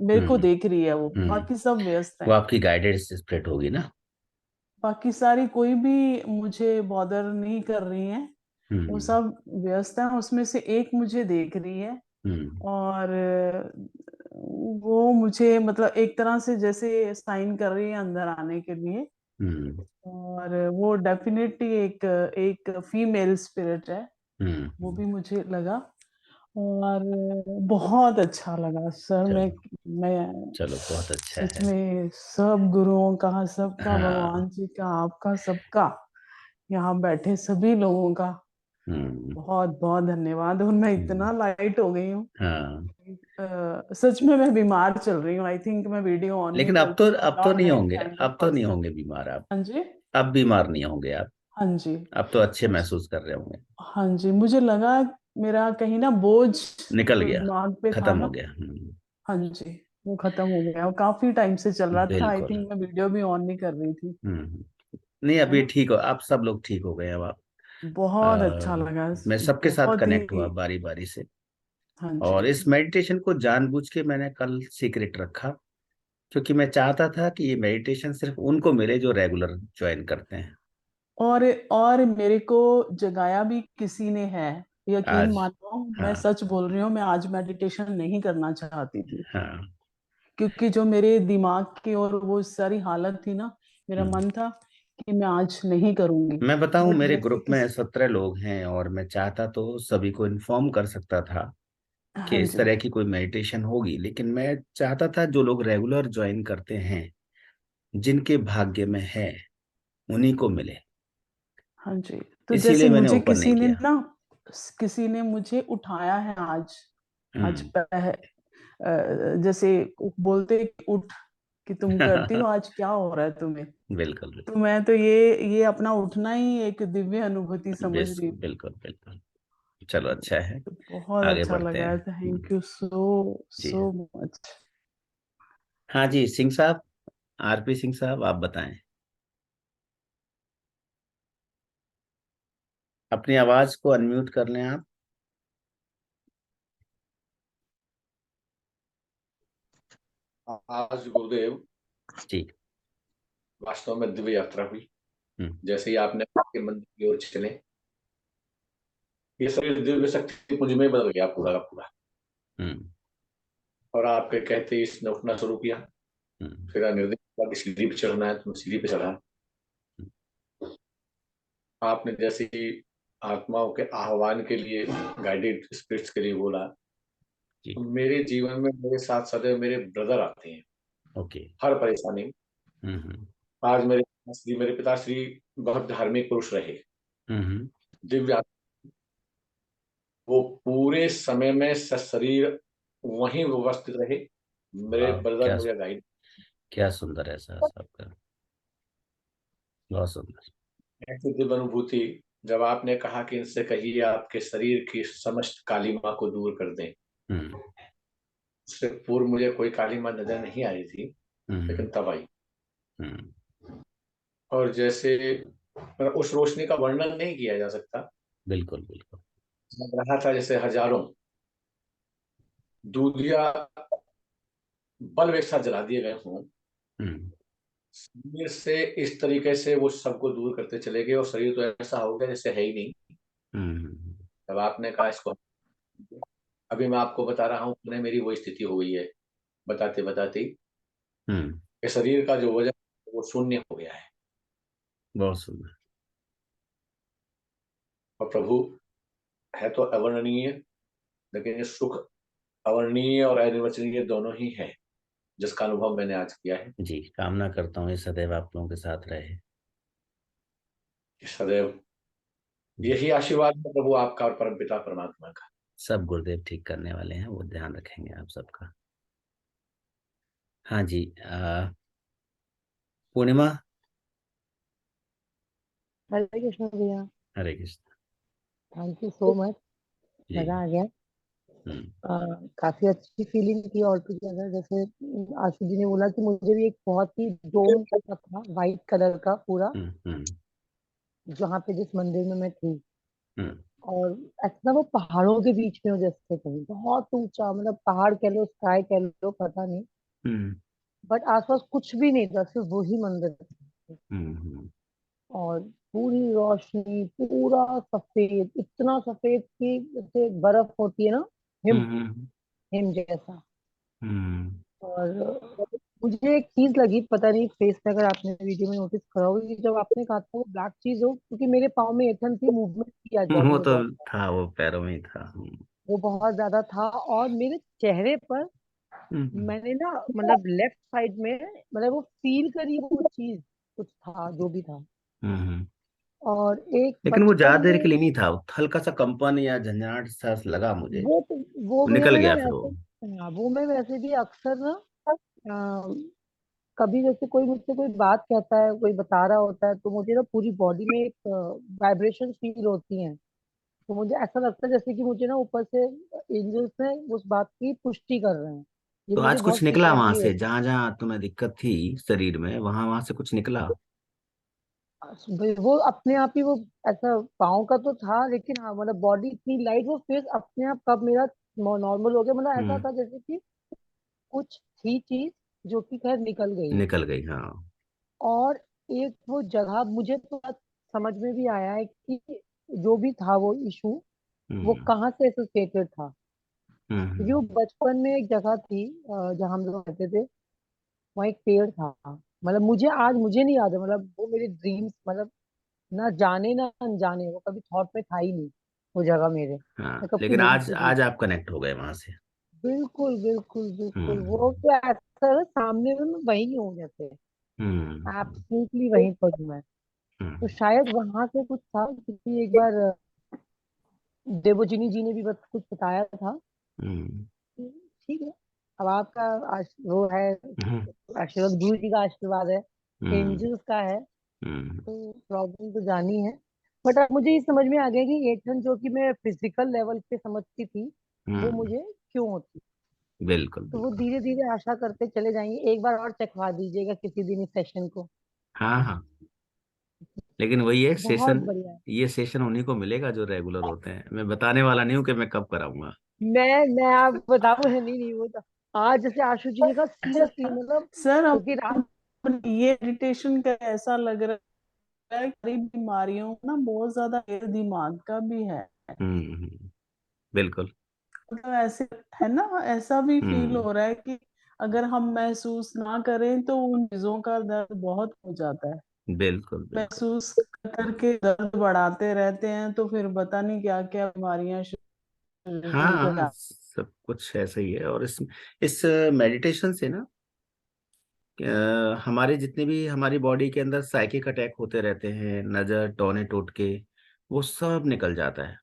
मेरे को हम्म। देख रही है, वो हम्म। बाकी सब व्यस्त वो हैं। आपकी गाइडेड स्पिरिट होगी ना। बाकी सारी कोई भी मुझे बॉदर नहीं कर रही हैं, वो हम्म। सब व्यस्त हैं, उसमें से एक मुझे देख रही है। हम्म। और वो मुझे मतलब एक तरह से जैसे साइन कर रही है अंदर आने के लिए। हम्म। और वो डेफिनेटली एक एक फीमेल स्पिरिट है, वो हम्म। भी मुझे लगा। और बहुत अच्छा लगा सर। चलो, मैं चलो, बहुत अच्छा सच है। में सब गुरुओं का, सबका, हाँ। भगवान जी का, आपका, सबका, यहाँ बैठे सभी लोगों का हम्म। बहुत बहुत धन्यवाद। और मैं इतना हम्म। लाइट हो गई हूँ। हाँ। सच में मैं बीमार चल रही हूँ। आई थिंक मैं वीडियो ऑन नहीं लेकिन अब तो करती, अब तो नॉट नहीं दैट होंगे, काइंड ऑफ अब तो नहीं पर्सन। होंगे बीमार आप। हाँ जी। अब बीमार नहीं होंगे आप। हाँ जी। अब तो अच्छे महसूस कर रहे होंगे। हाँ जी, मुझे लगा मेरा कहीं ना बोझ निकल जो गया, दिमाग पे था खत्म हो ना, गया। हाँ जी, वो खत्म हो गया। और काफी टाइम से चल रहा था। आई बिल्कुल। थिंक मैं वीडियो भी ऑन नहीं कर रही थी, नहीं, है अभी ना। ठीक हो, आप सब लोग ठीक हो गए अब आप। बहुत अच्छा लगा, मैं सबके साथ बहुत कनेक्ट ही। हुआ बारी बारी से। हाँ और जी। इस मेडिटेशन को जानबूझ के मैंने कल सीक्रेट रखा, क्योंकि मैं चाहता था कि ये मेडिटेशन सिर्फ उनको मिले जो रेगुलर ज्वाइन करते हैं। और और मेरे को जगाया भी किसी ने है, यकीन आज। मानो, मैं हाँ। सच बोल रही हूँ, मैं आज मेडिटेशन नहीं करना चाहती थी। हाँ। क्योंकि जो मेरे दिमाग की और वो सारी हालत थी ना, मेरा हम्म। मन था कि मैं आज नहीं करूंगी। मैं बताऊं, बट मेरे जैसे ग्रुप में किस 17 लोग हैं और मैं चाहता तो सभी को इन्फॉर्म कर सकता था कि हाँ इस जी। तरह की कोई मेडिटेशन होगी, लेकिन मैं चाहता था जो लोग रेगुलर ज्वाइन करते हैं, जिनके भाग्य में है, उन्हीं को मिले। हाँ जी। तो जैसे इसीलिए मैंने मुझे ओपन नहीं किसी ने किया। ना, किसी ने मुझे उठाया है आज। आज हम्म। जैसे बोलते कि उठ, कि तुम करती हो, आज क्या हो रहा है तुम्हें। बिल्कुल, तो मैं तो ये अपना उठना ही एक दिव्य अनुभूति समझ रही बिल्कुल, हूँ। बिल्कुल, बिल्कुल। चलो, अच्छा है। तो बहुत आगे अच्छा बढ़ते लगा। हैं। थैंक यू सो जी। So much. हाँ जी, सिंह साहब, आरपी सिंह साहब, आप बताएं। अपनी आवाज को अनम्यूट कर लें आप। आज गुरुदेव, जी। वास्तव में दिव्य यात्रा हुई। हम्म। जैसे ही आपने आपके मंदिर की ओर चले, ये शरीर दिव्य शक्ति मुझ में बदल गया पूरा का पूरा। हम्म। और आपके कहते ही इसने उठना शुरू किया। हम्म। फिर निर्देश हुआ कि सीढ़ी पे चढ़ना है, तो मैं सीढ़ी पे चढ़ा। आपने जैसे ही आत्माओं के आह्वान के लिए, गाइडेड स्पिरिट्स के लिए बोला, जी। तो मेरे जीवन में मेरे साथ सदैव मेरे ब्रदर आते हैं ओके। हर परेशानी में। हम्म। आज मेरे पिताश्री बहुत धार्मिक पुरुष रहे, हम्म। दिव्य। वो पूरे समय में सशरीर वहीं वो उपस्थित रहे। मेरे वाह, ब्रदर क्या मुझे गाइड। क्या सुंदर है सर सबका। बहुत सुंदर। ऐसी दिव्य अनुभूति, जब आपने कहा कि इनसे कहिए आपके शरीर की समस्त कालिमा को दूर कर दें। हम्म। उससे पूर्व मुझे कोई कालिमा नजर नहीं आ रही थी, हम्म। लेकिन तब आई। हम्म। और जैसे मतलब उस रोशनी का वर्णन नहीं किया जा सकता। बिल्कुल, बिल्कुल। लग रहा था जैसे हजारों दूधिया बल्ब एक साथ जला दिए गए हों। हम्म। शरीर से इस तरीके से वो सबको दूर करते चले गए, और शरीर तो ऐसा हो गया जैसे है ही नहीं। हम्म। जब आपने कहा इसको, अभी मैं आपको बता रहा हूँ, पुनः मेरी वो स्थिति हो गई है बताते बताते ही, हम्म। कि शरीर का जो वजन है, वो शून्य हो गया है। बहुत सुंदर। और प्रभु है तो अवर्णनीय, लेकिन ये सुख अवर्णनीय और अनिर्वचनीय दोनों ही है, जिसका अनुभव मैंने आज किया है। जी, कामना करता हूँ ये सदैव आप लोगों के साथ रहे। कि सदैव जी। यही आशीर्वाद है प्रभु आपका और परमपिता परमात्मा का। सब गुरुदेव ठीक करने वाले हैं, वो ध्यान रखेंगे आप सबका। हाँ जी। पूर्णिमा। हरे कृष्ण भैया। Hare Krishna. Thank you so much. जी। मजा आ गया। हम्म। काफी अच्छी फीलिंग थी ऑल टुगेदर। जैसे आशु जी ने बोला कि मुझे भी एक बहुत ही डोम सा था वाइट कलर का पूरा, हम्म। हम्म। जहाँ पे जिस मंदिर में मैं थी। हम्म। और ऐसा ना वो पहाड़ों के बीच में हो, जैसे कहीं बहुत ऊंचा, मतलब पहाड़ कह लो स्काई कह लो पता नहीं, हम्म। बट आसपास कुछ भी नहीं था, सिर्फ वही मंदिर था। हम्म। और पूरी रोशनी, पूरा सफेद, इतना सफेद कि जैसे बर्फ होती है ना, हिम, हम्म। हिम जैसा। हम्म। और मुझे एक चीज लगी, पता नहीं फेस पे अगर आपने वीडियो में नोटिस करा होगा, कि जब आपने कहा था वो ब्लैक चीज हो, क्योंकि मेरे पाँव में ऐठन थी, मूवमेंट की वो आवाज तो बहुत, था, वो पैरों में ही था। वो बहुत ज्यादा था। और मेरे चेहरे पर हम्म। मैंने ना, मतलब लेफ्ट साइड में, मतलब वो फील करी वो चीज, कुछ था जो भी था। हम्म। और एक लेकिन वो ज्यादा बचपन देर में, के लिए नहीं था, हल्का सा कंपन या झंझनाहट सा लगा मुझे। वो तो वो वो भैया निकल मैं ना गया फिर वो। वैसे, हाँ वो मैं वैसे भी अक्सर ना, कभी जैसे कोई मुझसे कोई बात कहता है, कोई बता रहा होता है, तो मुझे ना पूरी बॉडी में एक वाइब्रेशन फील होती है। तो मुझे ऐसा लगता है जैसे कि मुझे ना ऊपर से एंजल्स ने उस बात की पुष्टि कर रहे हैं। ये तो मुझे आज कुछ बहुत निकला वहां फ्रीक्वेंटली से, होता जहां जहां तुम्हें दिक्कत थी शरीर में, वहां वहां से कुछ निकला? है। वो अपने आप ही वो ऐसा पाँव का तो था, लेकिन हाँ मतलब बॉडी इतनी लाइट, वो फेस अपने आप कब मेरा नॉर्मल हो गया, मतलब ऐसा हम्म। था जैसे कि कुछ थी चीज जो कि खैर निकल गई। निकल गई, हाँ। और एक वो जगह मुझे तो आज समझ में भी आया है कि जो भी था वो इशू, वो हम्म। कहाँ से एसोसिएटेड था। क्योंकि वो हम्म। बचपन में एक जगह थी, जहाँ हम लोग रहते थे, वहाँ एक पेड़ था। मतलब मुझे आज मुझे नहीं याद है, मतलब वो मेरे ड्रीम्स, मतलब ना जाने ना अनजाने, वो कभी थॉट में था ही नहीं वो जगह मेरे, हाँ, मैं कब की लेकिन बोल आज चुकी हूँ। आज आप कनेक्ट हो गए वहां से। बिल्कुल बिल्कुल बिल्कुल, वो हम्म। तो ऐसा है, सामने में मैं वही हूँ जैसे, हम्म। एब्सोल्युटली वहीं पर हूँ मैं। तो हम्म। शायद वहां से कुछ था, क्योंकि एक बार देवोजिनी जी ने भी कुछ बताया था। हम्म। ठीक है, अब आपका वो है हम्म। आशीर्वाद, गुरु जी का आशीर्वाद है, हम्म। एंजल्स का है, हम्म। तो प्रॉब्लम तो जानी है। बट अब मुझे ये समझ में आ गया कि एठन जो कि मैं फिजिकल लेवल पे समझती थी, वो हम्म। मुझे क्यों होती। बिल्कुल तो वो बिल्कुल। धीरे धीरे आशा करते चले जाएंगे, एक बार और चखवा दीजिएगा किसी दिन इस सेशन को। हाँ हाँ। लेकिन वही है बहुत सेशन। बढ़िया है। ये सेशन उन्हीं को मिलेगा जो रेगुलर होते हैं, मैं बताने वाला नहीं हूँ कि मैं कब कराऊंगा। मैं आप बताऊं, नहीं नहीं वो तो आज जैसे आशु जी ने कहा सीरियसली, मतलब सर अब क्योंकि रात, ये मेडिटेशन का ऐसा लग रहा है कि सारी बीमारियों ना बहुत ज्यादा ये दिमाग का भी है। बिल्कुल। मतलब ऐसे है ना, ऐसा भी फील हम्म। हो रहा है कि अगर हम महसूस ना करें तो उन चीजों का दर्द बहुत हो जाता है। बिल्कुल बिल्कुल। महसूस करके दर्द बढ़ाते रहते हैं तो फिर पता नहीं क्या क्या बीमारियां शुरू हो हाँ, जाती। सब कुछ ऐसा ही है। और इस मेडिटेशन से ना, हमारे जितने भी हमारी बॉडी के अंदर साइकिक अटैक होते रहते हैं, नजर टोने टोटके, वो सब निकल जाता है।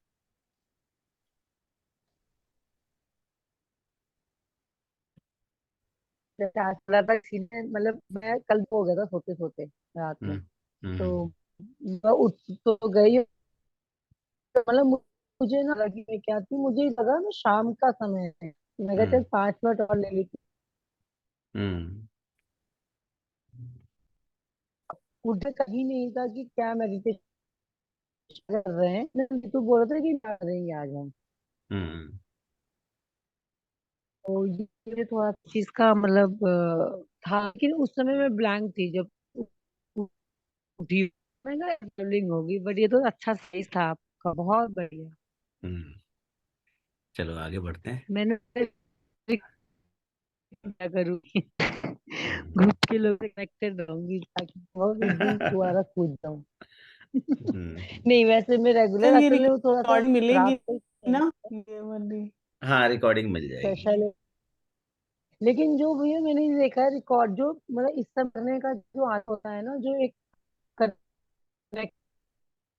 जैसे आज चला था सीने, मतलब मैं कल हो गया था सोते सोते रात में। हम्म। तो हम्म। मैं उठ तो गई, तो मतलब मुझे ना लगी मैं क्या थी, मुझे लगा ना शाम का समय है, मैं कहा चल हम्म। 5 मिनट और ले लेती। हम्म। मुझे कहीं नहीं था कि क्या मेडिटेशन कर रहे हैं, नहीं तो बोल रहे थे कि कर रहे हैं आज हम। हम्म। तो ये थोड़ा चीज का मतलब था, लेकिन उस समय मैं ब्लैंक थी जब उठी। मैं ना ट्रेवलिंग होगी, बट ये तो अच्छा सही था आपका, बहुत बढ़िया। हम्म। चलो आगे बढ़ते हैं। मैंने क्या करूँगी, हम्म, ग्रुप के लोग से कनेक्टेड रहूंगी ताकि बहुत इजी दोबारा कूद जाऊं। हम्म। नहीं, वैसे मैं रेगुलर, ये असल में वो थोड़ा सा रिकॉर्डिंग मिलेगी रात को ना, ये वाली? हाँ, रिकॉर्डिंग मिल जाएगी। स्पेशल है। लेकिन जो भैया मैंने ये देखा है, रिकॉर्ड जो मतलब इस सब करने का जो आर्ट होता है ना, जो एक कनेक्ट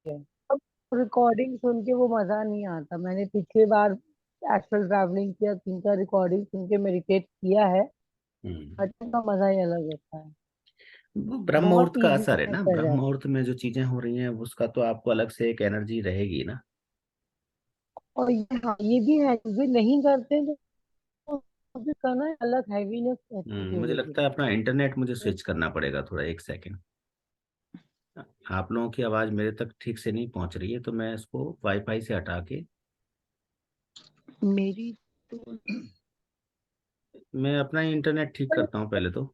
है, अब रिकॉर्डिंग सुन के वो मजा नहीं आता। मैंने पिछली बार एस्ट्रल ट्रैवलिंग किया, 3 4 रिकॉर्डिंग सुन के मेडिटेट किया है, हम्म। बट उनका मजा ही अलग होता है। वो ब्रह्म बहुत मुहूर्त का इजी असर है ना, कनेक्ट कर ब्रह्म जाता मुहूर्त में जो चीजें हो रही हैं उसका तो आपको अलग से एक एनर्जी रहेगी ना। है। और ये, हाँ, ये भी है, जो नहीं करते तो उसका ना अलग हैवीनेस रहती है मुझे धीरे लगता है अपना इंटरनेट मुझे धीरे। स्विच करना पड़ेगा थोड़ा, एक सेकंड। आप लोगों की आवाज मेरे तक ठीक से नहीं पहुंच रही है, तो मैं इसको वाईफाई से हटा के मेरी तो मैं अपना ही इंटरनेट ठीक करता हूँ पहले तो।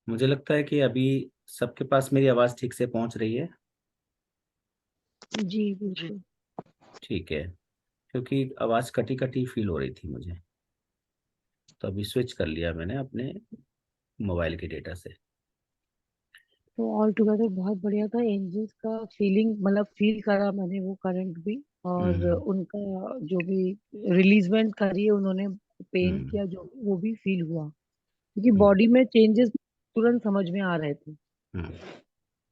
मुझे लगता है कि अभी सबके पास मेरी आवाज ठीक से पहुंच रही है। जी बिल्कुल। ठीक है, क्योंकि आवाज कटी कटी फील हो रही थी मुझे, तो अभी स्विच कर लिया मैंने अपने मोबाइल के डेटा से। तो ऑल टुगेदर बहुत बढ़िया था। एंजल्स का फीलिंग मतलब फील करा मैंने, वो करंट भी, और हम्म। उनका जो भी रिलीजमेंट करी है उन्होंने, पेन हम्म। किया जो, वो भी फील हुआ, क्योंकि हम्म। बॉडी में चेंजेस तुरंत समझ में आ रहे थे। हम्म।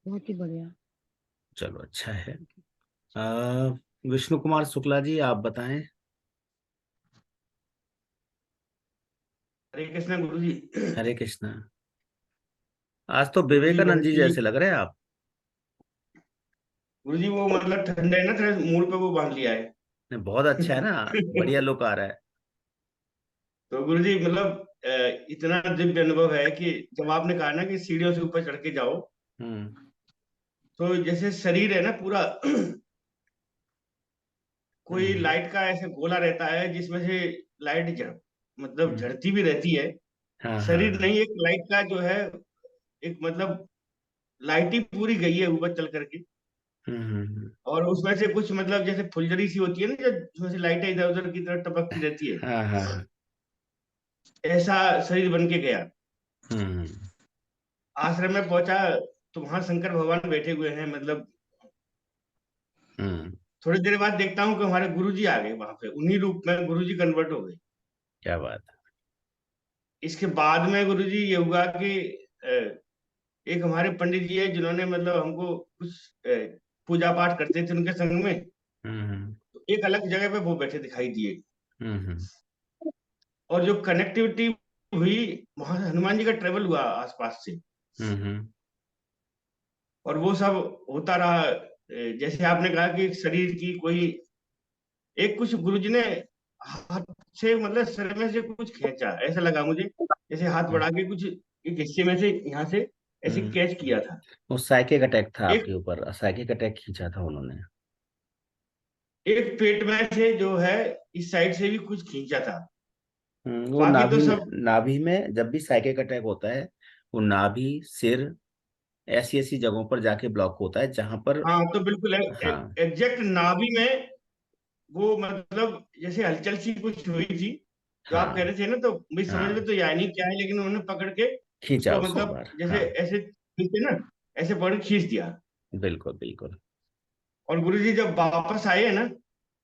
बहुत ही बढ़िया। चलो अच्छा है। अ, विष्णु कुमार शुक्ला जी, आप बताएं। हरे कृष्णा गुरु जी। हरे कृष्णा। आज तो गुरु जी विवेकानंद बहुत जी ही, जैसे लग रहे हैं आप। गुरु जी वो मतलब ठंडा है ना, थोड़ा मूड पे वो बांध लिया है। नहीं, बहुत अच्छा है ना, बढ़िया लुक आ रहा है। तो गुरु जी मतलब इतना दिव्य अनुभव है कि जब आपने कहा ना कि सीढ़ियों से ऊपर चढ़ के जाओ, हम्म। तो जैसे शरीर है ना पूरा, कोई हम्म। लाइट का ऐसे गोला रहता है जिसमें से लाइट मतलब हम्म। झड़ती भी रहती है। हाँ हाँ शरीर हाँ। नहीं, एक लाइट का जो है, एक मतलब लाइट ही पूरी गई है ऊपर चल करके। हम्म। और उसमें से कुछ मतलब जैसे फुलझड़ी सी होती है ना, जो जिसमें से लाइटें इधर उधर की तरफ टपकती रहती है, हाँ हाँ हाँ। ऐसा शरीर बन के गया। हम्म। आश्रम में पहुंचा तो वहां शंकर भगवान बैठे हुए हैं, मतलब हम्म। थोड़ी देर बाद देखता हूँ कि हमारे गुरुजी आ गए वहां पे, उन्हीं रूप में गुरुजी कन्वर्ट हो गए। क्या बात है। इसके बाद में गुरुजी ये हुआ कि एक हमारे पंडित जी है जिन्होंने मतलब हमको कुछ पूजा पाठ करते थे उनके संग में, हम्म। तो एक अलग जगह पे वो बैठे दिखाई दिए। हम्म। और जो कनेक्टिविटी हुई, वहां से हनुमान जी का ट्रेवल हुआ आसपास से, हम्म। और वो सब होता रहा। जैसे आपने कहा कि शरीर की कोई एक कुछ गुरुजी ने हाथ से मतलब सर में से कुछ खींचा, ऐसा लगा मुझे, जैसे हाथ हम्म। बढ़ा के कुछ एक हिस्से में से यहाँ से ऐसे हम्म। कैच किया था। वो साइकिक अटैक था एक आपके ऊपर, साइकिक अटैक खींचा था उन्होंने। एक पेट में से जो है, इस साइड से भी कुछ खींचा था। वो बाकी तो नाभि में, सब, नाभि में जब भी साइकिक अटैक होता है, वो नाभि, सिर, ऐसी ऐसी जगहों पर जाके ब्लॉक होता है जहां पर। हाँ तो बिल्कुल हाँ एग्जैक्ट नाभि में वो मतलब जैसे हलचल सी कुछ हुई थी। जो आप कह हाँ रहे थे ना, तो मुझे समझ में हाँ, तो आया नहीं क्या है, लेकिन उन्होंने पकड़ के खींचा उसको उसको मतलब बाहर, जैसे हाँ। ऐसे खींचे ना, ऐसे पकड़ के खींच दिया। बिल्कुल बिल्कुल। और गुरुजी जब वापस आए हैं ना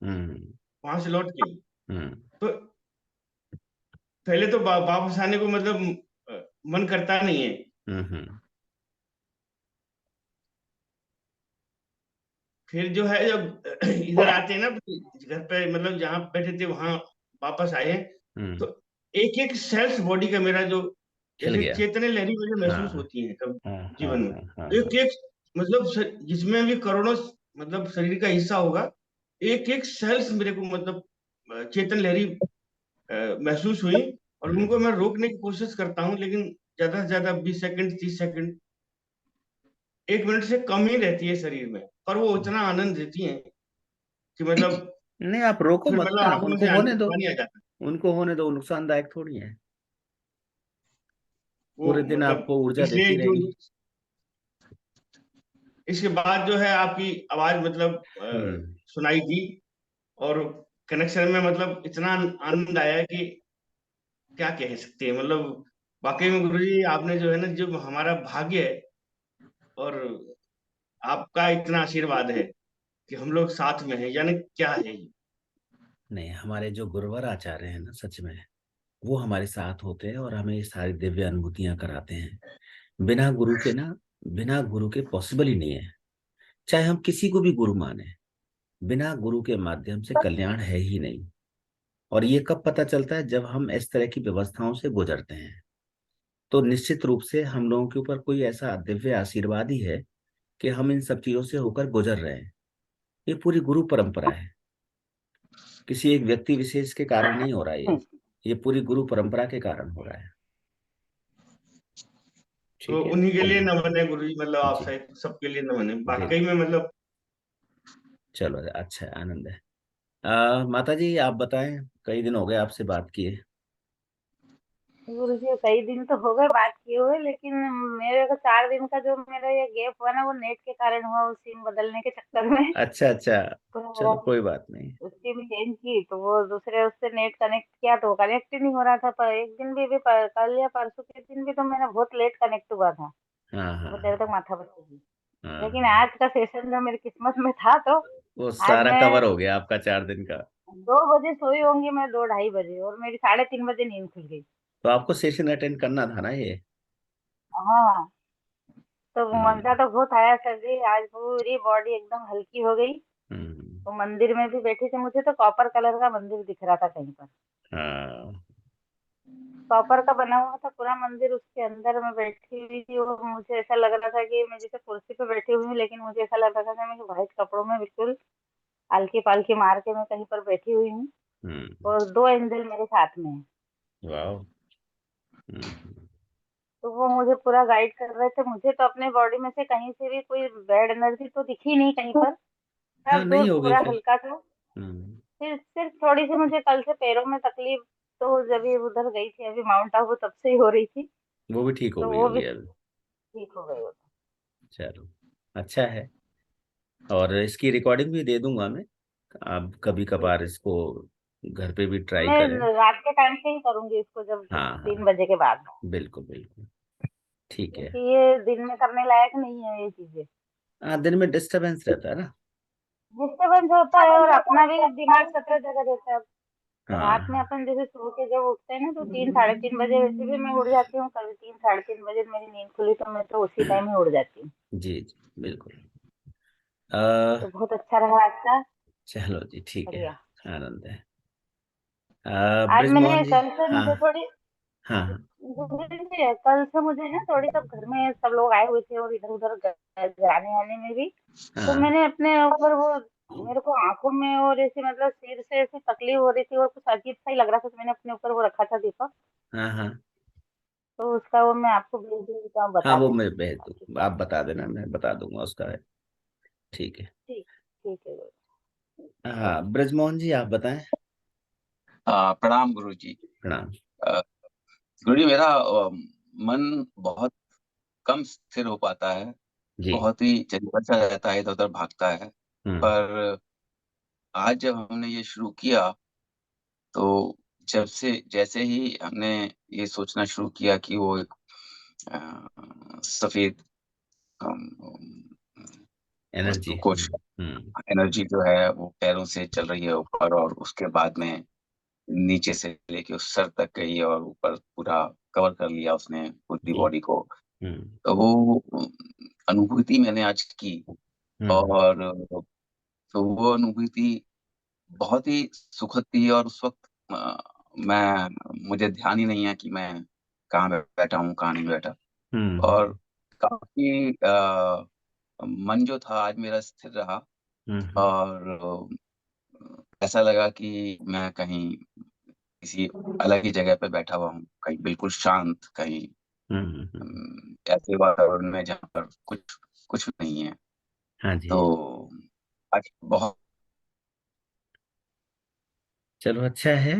हम्म। वहां से लौट के, हम्म। तो पहले तो वापस आने को मतलब मन करता नहीं है। हम्म। फिर जो है जब इधर आते हैं ना घर पे, मतलब जहाँ बैठे थे वहां वापस आए हैं, तो हम्म। एक एक सेल्स बॉडी का मेरा जो खिल जैसे गया। चेतने लहरी मुझे महसूस हाँ होती है कब हाँ हाँ जीवन में, हाँ हाँ एक हाँ। एक मतलब जिसमें भी करोड़ों मतलब शरीर का हिस्सा होगा, एक एक सेल्स मेरे को मतलब चेतन लहरी महसूस हुई। और उनको हम्म। मैं रोकने की कोशिश करता हूँ, लेकिन ज्यादा से ज्यादा 20 सेकंड 30 सेकंड 1 मिनट से कम ही रहती है शरीर में, पर वो इतना आनंद देती हैं कि मतलब नहीं, आप रोको फिर मत मतलब ना, आप आंखों उनको से होने दो, पानी आ जाता है। उनको होने दो, नुकसानदायक थोड़ी है, वो पूरे दिन मतलब आपको ऊर्जा इसलिए देती जो रहेंगी। इसके बाद जो है आपकी आवाज मतलब हम्म। सुनाई दी, और कनेक्शन में मतलब इतना आनंद आया कि क्या कह सकते हैं। मतलब वाकई में गुरुजी आपने जो है ना, जो हमारा भाग्य है और आपका इतना आशीर्वाद है कि हम लोग साथ में हैं, यानी क्या है ये। नहीं, हमारे जो गुरुवर आचार्य हैं ना, सच में वो हमारे साथ होते हैं और हमें ये सारी दिव्य अनुभूतियां कराते हैं। बिना गुरु के ना, बिना गुरु के पॉसिबल ही नहीं है। चाहे हम किसी को भी गुरु माने, बिना गुरु के माध्यम से कल्याण है ही नहीं। और ये कब पता चलता है? जब हम इस तरह की व्यवस्थाओं से गुजरते हैं, तो निश्चित रूप से हम लोगों के ऊपर कोई ऐसा दिव्य आशीर्वाद ही है कि हम इन सब चीजों से होकर गुजर रहे हैं। ये पूरी गुरु परंपरा है, किसी एक व्यक्ति विशेष के कारण नहीं हो रहा है ये पूरी गुरु परंपरा के कारण हो रहा है। तो ठीक है। उन्हीं के लिए न बने गुरुजी, मतलब आप जी, सबके लिए न बने, वाकई बिल्कुल। में मतलब। चलो, अच्छा है, आनंद है। माता जी आप बताएं, कई दिन हो गए आपसे बात किए। गुरु जी कई दिन तो हो गए बात किए हुए, लेकिन मेरे को 4 दिन का जो मेरा ये गैप हुआ ना, वो नेट के कारण हुआ, वो सिम बदलने के चक्कर में। अच्छा अच्छा, पूरा मेरा चलो कोई बात नहीं। सिम चेंज की तो वो दूसरे उससे नेट कनेक्ट किया तो कनेक्ट ही नहीं हो रहा था। पर एक दिन भी कल या परसों के दिन भी तो मेरा बहुत लेट कनेक्ट हुआ था, हाँ बहुत हाँ देर तक माथा पच्ची थी। हाँ लेकिन हाँ, आज का सेशन जो मेरी किस्मत में था, तो वो आज सारा मैं कवर हो गया आपका 4 दिन का। 2 बजे सोई होंगी, मैं 2 ढाई बजे, और मेरी 3:30 बजे नींद खुल गई। तो आपको सेशन अटेंड करना था ना ये। हाँ, तो मजा हम्म तो बहुत आया सर जी, आज पूरी बॉडी एकदम हल्की हो गई। हम्म। तो मंदिर में भी बैठी थी, मुझे तो कॉपर कलर का मंदिर दिख रहा था कहीं पर। हाँ कॉपर का बना हुआ था पूरा मंदिर, उसके अंदर मैं बैठी हुई थी, और मुझे ऐसा लग रहा था कि मैं जैसे कुर्सी पे बैठी हुई हूँ, लेकिन मुझे ऐसा लग रहा था कि मैं व्हाइट कपड़ों में बिल्कुल हल्की पालकी मार के मैं कहीं पर बैठी हुई हूँ, हम्म। और 2 एंजल मेरे साथ में है। वाह। हम्म। तो वो मुझे पूरा गाइड कर रहे थे। मुझे तो अपने बॉडी में से कहीं से भी कोई बैड एनर्जी तो दिखी नहीं कहीं पर, हाँ, सब दूर नहीं हो गई पूरा फिर। हल्का था। हम्म। फिर सिर्फ थोड़ी सी मुझे कल से पैरों में तकलीफ, तो जब भी उधर गई थी अभी माउंट आबू, तब से ही हो रही थी। वो भी ठीक हो तो गई वो भी होगी अब। ठीक हो गई वो तो। चलो, अच्छा है। और इसकी रिकॉर्डिंग भी दे दूंगा मैं, आप कभी ठीक कभार है, इसको घर पे भी ट्राई मैं करें। रात के टाइम से ही करूंगी इसको, जब हाँ हाँ, 3 बजे के बाद, बिल्कुल बिल्कुल, ठीक है। क्योंकि ये दिन में करने लायक नहीं है ये चीजें। हाँ, दिन में डिस्टरबेंस रहता है ना। डिस्टर्बेंस होता है, और अपना भी दिमाग 17 जगह रहता है। रात में हाँ अपन जैसे सो के जब उठते हैं ना, तो 3 साढ़े 3 बजे वैसे भी मैं उठ जाती हूँ। कभी 3 साढ़े 3 बजे मेरी नींद खुली तो मैं तो उसी टाइम ही उठ जाती हूँ। जी जी, बिल्कुल। तो अ, बहुत अच्छा रहा आज का। चलो जी, ठीक है, बढ़िया। आनंद है। आज ब्रिजमोहन मैंने जी। कल से हाँ मुझे थोड़ी, हाँ हाँ कल से मुझे ना थोड़ी, सब घर में सब लोग आए हुए थे और इधर उधर जाने आने में भी, तो हाँ मैंने अपने ऊपर वो, मेरे को आंखों में और ऐसे मतलब सिर से ऐसी तकलीफ हो रही थी और कुछ अजीब सा ही लग रहा था, तो मैंने अपने ऊपर वो रखा था दीपक। हाँ हाँ तो उसका वो मैं आपको भेज दूंगी, तो आप हाँ, बता वो देना मैं भेज दूँ, आप बता देना, मैं बता दूंगा उसका है। ठीक है। ठीक, ठीक है। हाँ, ब्रिजमोहन जी आप बताएं। प्रणाम गुरु जी। प्रणाम। गुरु जी, मेरा मन बहुत कम स्थिर हो पाता है, जी। बहुत ही चंचल सा रहता है, इधर उधर भागता है। हम्म पर आज जब हमने ये शुरू किया, तो जब से जैसे ही हमने ये सोचना शुरू किया कि वो एक सफेद एनर्जी। वस्तु को, हम्म। एनर्जी जो है वो पैरों से चल रही है ऊपर, और उसके बाद में नीचे से लेके उस सर तक गई और ऊपर पूरा कवर कर लिया उसने पूरी जी। बॉडी को। हम्म तो वो अनुभूति मैंने आज की, हम्म और तो वो अनुभूति बहुत ही सुखद थी। और उस वक्त मुझे ध्यान ही नहीं है कि मैं कहाँ बैठा हूँ, कहाँ नहीं बैठा। और हम्म काफी मन जो था आज मेरा स्थिर रहा, हम्म और ऐसा लगा कि मैं कहीं किसी अलग ही जगह पे बैठा हुआ हूँ, कहीं बिल्कुल शांत, कहीं हम्म हम्म ऐसे वातावरण में जहाँ पर कुछ कुछ नहीं है। हाँ जी, तो आज बहुत चलो अच्छा है।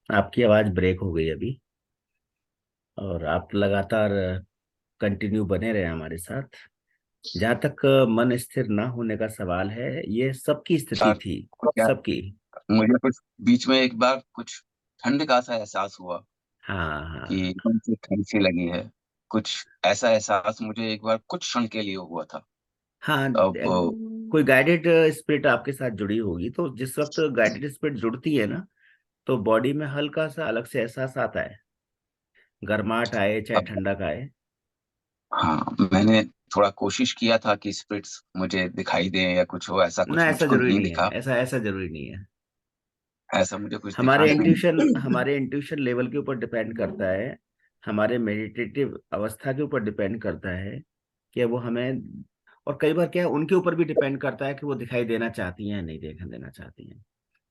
आपकी आवाज ब्रेक हो गई अभी, और आप लगातार कंटिन्यू बने रहे हमारे साथ। जहाँ तक मन स्थिर ना होने का सवाल है, ये सबकी स्थिति अच्छा थी, क्या, सबकी। मुझे कुछ बीच में एक बार कुछ ठंड का सा एहसास हुआ हाँ कि हाँ एकदम से ठंड सी लगी है। कुछ ऐसा एहसास मुझे एक बार कुछ क्षण के लिए हुआ था। हाँ। अब कोई गाइडेड स्पिरिट आपके साथ जुड़ी होगी, तो जिस वक्त गाइडेड स्पिरिट जुड़ती है ना, तो बॉडी में हल्का सा अलग से एहसास आता है, गर्माहट आए चाहे अब ठंडक आए। हाँ, मैंने थोड़ा कोशिश किया था कि स्पिरिट्स मुझे दिखाई दें या कुछ हो, ऐसा ना, कुछ ऐसा मुझको जरूरी नहीं नहीं है, दिखा। ऐसा ऐसा जरूरी नहीं है। ऐसा मुझे कुछ दिखा नहीं। हमारे इंट्यूशन लेवल के ऊपर डिपेंड करता है, हमारे मेडिटेटिव अवस्था के ऊपर डिपेंड करता है कि वो हमें, और कई बार क्या है, उनके ऊपर भी डिपेंड करता है कि वो दिखाई देना चाहती हैं या नहीं दिखाई देना चाहती हैं।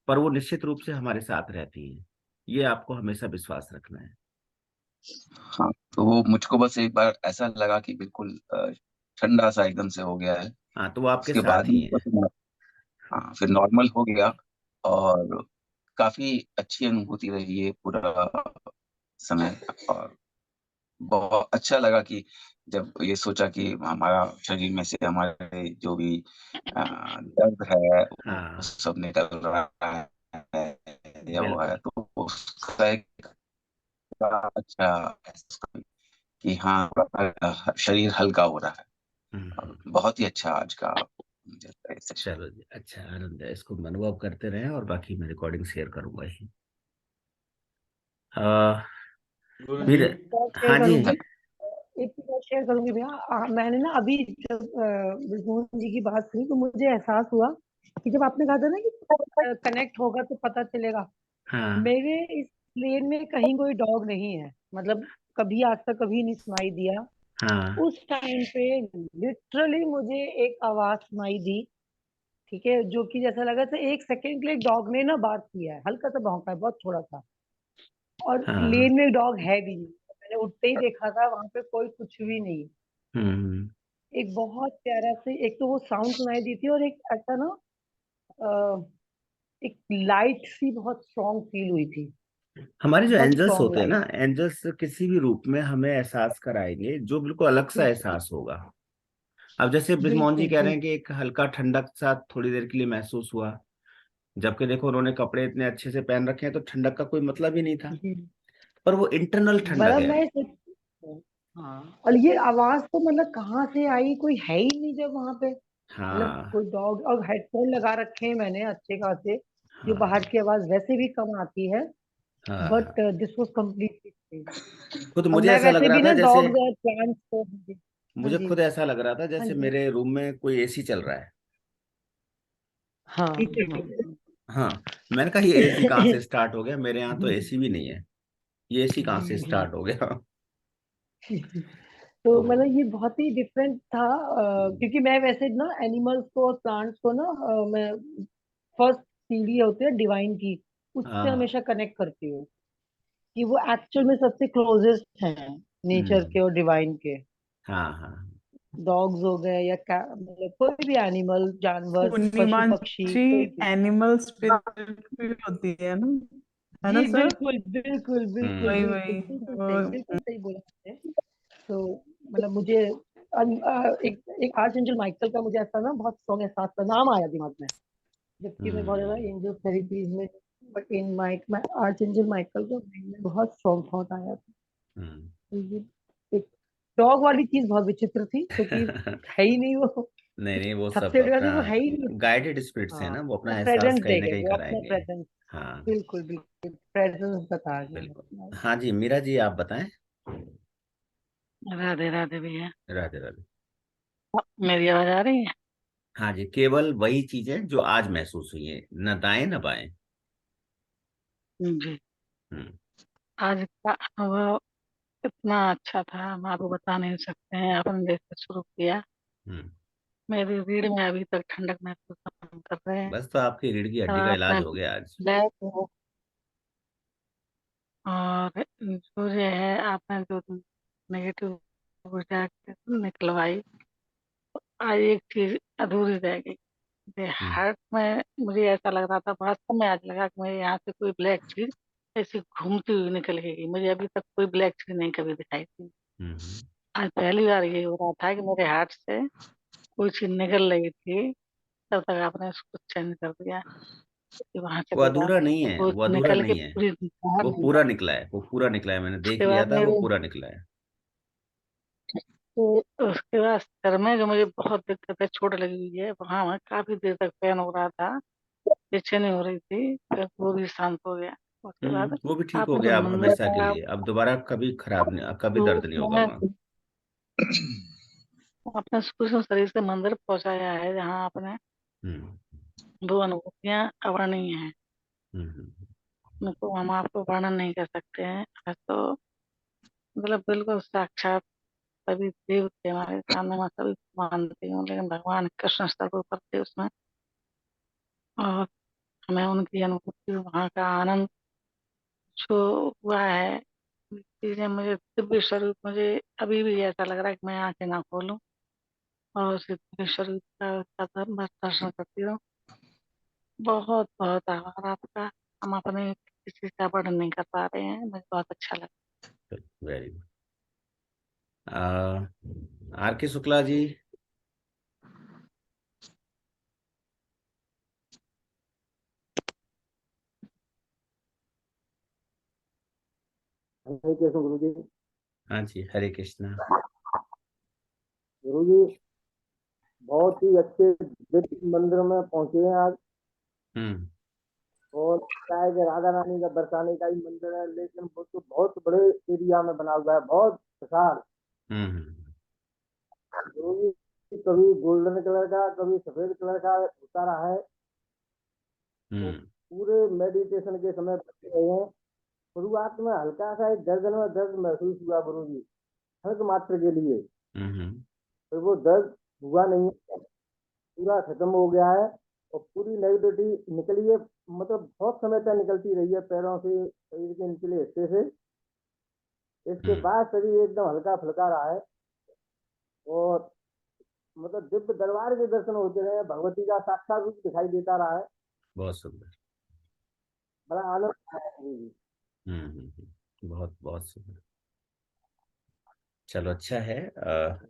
पर वो निश्चित रूप से हमारे साथ रहती हैं, ये आपको हमेशा विश्वास रखना है। हाँ, तो वो मुझको बस एक बार ऐसा लगा कि बिल्कुल ठंडा सा एकदम से हो गया है। हाँ, तो वो आपके उसके बाद साथ ही में हैं। हाँ, फिर नॉर्मल हो गया। और काफी अच्छी अनुभूति रही ये पूरा समय। और बहुत अच्छा लगा कि जब ये सोचा कि हमारा शरीर में से हमारे जो भी दर्द है वो हाँ, सब निकल रहा है या वो है, बिल्कुल। तो उसका एक बड़ा अच्छा एहसास हुआ कि हाँ, शरीर हल्का हो रहा है। और हम्म। बहुत ही अच्छा आज का मुझे सेशन। चलो जी, अच्छा, आनंद है, इसको अनुभव करते रहें, और बाकी मैं रिकॉर्डिंग शेयर करूंगा ही। आ, गुरु मैं जी। फिर। और शेयर हाँ जी। करूंगी। एक चीज और शेयर करूंगी भैया। मैंने ना अभी जब विष्णु जी की बात सुनी तो मुझे एहसास हुआ कि जब आपने कहा था ना कि कनेक्ट होगा तो पता चलेगा। हाँ मेरे इस प्लेन में कहीं कोई डॉग नहीं है, मतलब कभी आज तक कभी नहीं सुनाई दिया। हाँ उस टाइम पे लिटरली मुझे एक आवाज सुनाई दी, ठीक है, जो कि जैसा लगा था 1 सेकंड के लिए डॉग ने ना बात किया है, हल्का सा भौंका है, बहुत थोड़ा सा। और हाँ। प्लेन में डॉग है भी नहीं, मैंने उठते ही देखा था वहां पे कोई कुछ भी नहीं। हम्म। एक बहुत प्यारा से एक तो वो साउंड सुनाई दी थी, और एक ऐसा ना अ, एक लाइट सी बहुत स्ट्रांग फील हुई थी, हमारे जो बहुत एंजल्स स्ट्रांग होते हैं ना, लाइट। एंजल्स किसी भी रूप में हमें एहसास कराएंगे जो बिल्कुल अलग सा बिल्कुल एहसास होगा। अब जैसे ब्रिजमोहन जी बिल्कुल कह रहे हैं बिल्कुल। कि एक हल्का ठंडक सा थोड़ी देर के लिए महसूस हुआ, जबकि देखो उन्होंने कपड़े इतने अच्छे से पहन रखे हैं, तो ठंडक का कोई मतलब ही नहीं था। हम्म, पर वो इंटरनल ठंडक मतलब है। मैं हाँ, और ये आवाज तो मतलब कहाँ से आई, कोई है ही नहीं जब वहां पे, मतलब हाँ कोई डॉग। और हेडफोन लगा रखे हैं मैंने अच्छे खासे, जो बाहर हाँ की आवाज वैसे भी कम आती है, हाँ। But this was completely. खुद और मुझे मैं ऐसा लग वैसे रहा भी था ना जैसे, डॉग्स और प्लांट्स को, हाँ मुझे जी खुद ऐसा लग रहा था हाँ जैसे जी मेरे रूम में कोई एसी चल रहा है। हाँ हाँ। हाँ। मैंने कहा ये एसी कहाँ से स्टार्ट हो गया, मेरे यहाँ तो एसी भी नहीं है, ये एसी कहाँ से स्टार्ट हो गया। तो तो मतलब ये बहुत ही डिफरेंट था, क्योंकि मैं वैसे ना एनिमल्स को और प्लांट्स को ना मैं फर्स्ट सीढ़ी होती है डिवाइन की, उससे हाँ। हमेशा कनेक्ट करती हूँ कि वो एक्चुअल में सबसे क्लोजेस्ट हैं नेचर हम्म। के और डिवाइन के। हाँ हाँ। डॉग्स हो गए या मतलब कोई भी एनिमल, जानवर, पूर्णिमा पशु पक्षी, जी, कोई भी। एनिमल स्पिरिट भी होती है ना जी सर? बिल्कुल बिल्कुल बिल्कुल वही हम्म। वही बिल्कुल सही बोला आपने। तो मतलब मुझे एक आर्च एंजल माइकल का मुझे ऐसा ना बहुत स्ट्रॉन्ग एहसास का नाम आया दिमाग में, जबकि मैं बहुत ज्यादा हम्म। एंजल थेरेपीज में, बट इन माइक में आर्च एंजल माइकल का mind में बहुत स्ट्रॉन्ग थॉट आया था। हम्म। तो ये एक डॉग वाली चीज बहुत विचित्र थी, क्योंकि है ही नहीं वो। नहीं नहीं, वो सब सबसे बड़ी बात अपना है वो है ही नहीं। गाइडेड स्पिरिट्स है हाँ, ना, वो वो अपना एहसास प्रेजेंस कहीं दे ना गए, कहीं वो अपना कराएंगे। प्रेजेंस। हाँ, बिल्कुल बिल्कुल प्रेजेंस बता बिल्कुल। गए। हाँ जी, मीरा जी आप बताएं। राधे राधे भैया। राधे राधे। मेरी आवाज आ रही है? हाँ जी, केवल वही चीजें जो आज महसूस हुई है, न दाएं न बाएं। जी। हम्म। आज का अनुभव इतना अच्छा था, हम आपको बता नहीं सकते हैं। अपन जैसे शुरू किया, हम्म। मेरी रीढ़ में अभी तक ठंडक महसूस हम कर रहे हैं। बस, तो आपकी रीढ़ की तो हड्डी का आपने इलाज हो गया आज। ब्लैक हो, और जो ये है आपने जो नेगेटिव ऊर्जा निकलवाई, आज एक चीज अधूरी रह गई। मेरे हार्ट में मुझे ऐसा लग रहा था, वास्तव में आज लगा कि मेरे यहाँ से कोई ब्लैक चीज ऐसी घूमती हुई निकल गई। मुझे अभी तक कोई ब्लैक चीज नहीं कभी दिखाई थी। आज पहली बार ये हो रहा था कि मेरे हार्ट से कोई चीज निकल रही थी, तब तक आपने उसको चेंज कर दिया कि वहां वो चले जाओ। अधूरा नहीं है, वो वो अधूरा निकल के नहीं है, पूरी बाहर वो नहीं पूरा गया। निकला है, वो पूरा निकला है, मैंने देख उसके लिया बाद था, वो मेरे पूरा निकला है। तो उसके बाद सर में जो मुझे बहुत दिक्कत है, चोट लगी हुई है, वहां वहां काफी देर तक पेन हो रहा था, बेचैनी हो रही थी, फिर वो भी शांत हो गया। उसके बाद वो भी ठीक हो आपने जो गया अब मंदिर हमेशा के का, लिए, अब दोबारा कभी खराब नहीं, कभी तो दर्द नहीं होगा मैं वहाँ। अपने सूक्ष्म शरीर से मंदिर पहुंचाया है, जहाँ आपने हम्म वो अनुभूतियां अवर्णनीय हैं। हम्म उनको हम आपको वर्णन नहीं कर सकते हैं। आज तो मतलब बिल्कुल साक्षात सभी देव थे हमारे सामने। मैं सभी को मानती हूँ, लेकिन भगवान कृष्ण सर्वोपरि थे उसमें। और हमें उनकी अनुभूति, वहाँ का आनंद जो हुआ है, चीजें मुझे, दिव्य स्वरूप मुझे अभी भी ऐसा लग रहा है कि मैं आंखें ना खोलूं और उस दिव्य स्वरूप का बस दर्शन करती रहूं। बहुत बहुत आभार आपका। हम अपने किसी का वर्णन नहीं कर पा रहे हैं। मुझे बहुत अच्छा लगा। Very good. आर के शुक्ला जी। हरे कृष्ण गुरु जी। हाँ जी, हरे कृष्णा। गुरु जी बहुत ही अच्छे दिव्य मंदिर में पहुंचे हैं आज। और क्या है कि राधा रानी का बरसाने का ही मंदिर है, लेकिन वो तो बहुत बड़े एरिया में बना हुआ है, बहुत विशाल। गुरु जी कभी गोल्डन कलर का, कभी सफेद कलर का होता रहा है। तो पूरे मेडिटेशन के समय बैठे रहे हैं। शुरुआत में हल्का सा एक गर्दन में दर्द महसूस हुआ गुरु जी, हल्क मात्र के लिए। फिर वो दर्द हुआ नहीं, पूरा खत्म हो गया है। और पूरी नेगेटिविटी निकली है, मतलब बहुत समय तक निकलती रही है पैरों से, शरीर के निचले हिस्से से। इसके बाद शरीर एकदम हल्का फुल्का रहा है। और मतलब दिव्य दरबार के दर्शन होते रहे, भगवती का साक्षात रूप दिखाई देता रहा है। बहुत सुंदर। बड़ा आनंद आया गुरु जी। बहुत बहुत सुंदर। चलो अच्छा है,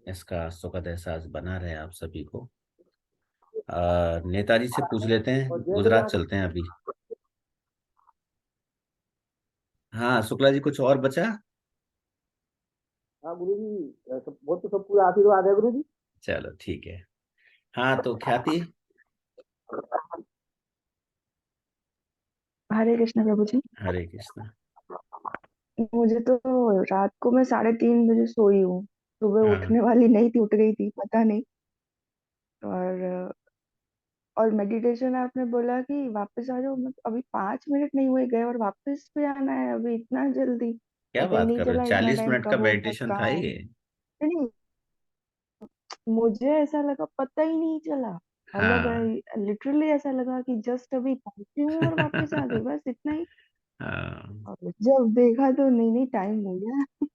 इसका सुखद एहसास बना रहे आप सभी को। नेताजी से पूछ लेते हैं, और जैसे गुजरात यहाँ चलते हैं अभी। हाँ शुक्ला जी, कुछ और बचा? हाँ गुरु जी, वो तो सब पूरा आशीर्वाद है गुरु जी। चलो ठीक है। हाँ तो ख्याति। हरे कृष्ण प्रभु जी। हरे कृष्णा। मुझे तो रात को मैं 3:30 बजे सोई हूँ। सुबह हाँ उठने वाली नहीं थी, उठ गई थी पता नहीं। और और मेडिटेशन आपने बोला कि वापस आ जाओ, अभी 5 मिनट नहीं हुए गए और वापस भी आना है अभी इतना जल्दी। क्या पता ही बात नहीं कर रहे हो, चला इतना 40 मिनट टाइम का कब हो गया, मेडिटेशन था कहाँ ये? नहीं, मुझे ऐसा लगा पता ही नहीं चला। हाँ। मतलब लिटरली ऐसा लगा कि जस्ट अभी पहुंची हूँ और वापस आ गई, बस इतना ही। हाँ। और जब देखा तो नहीं नहीं, टाइम हो गया।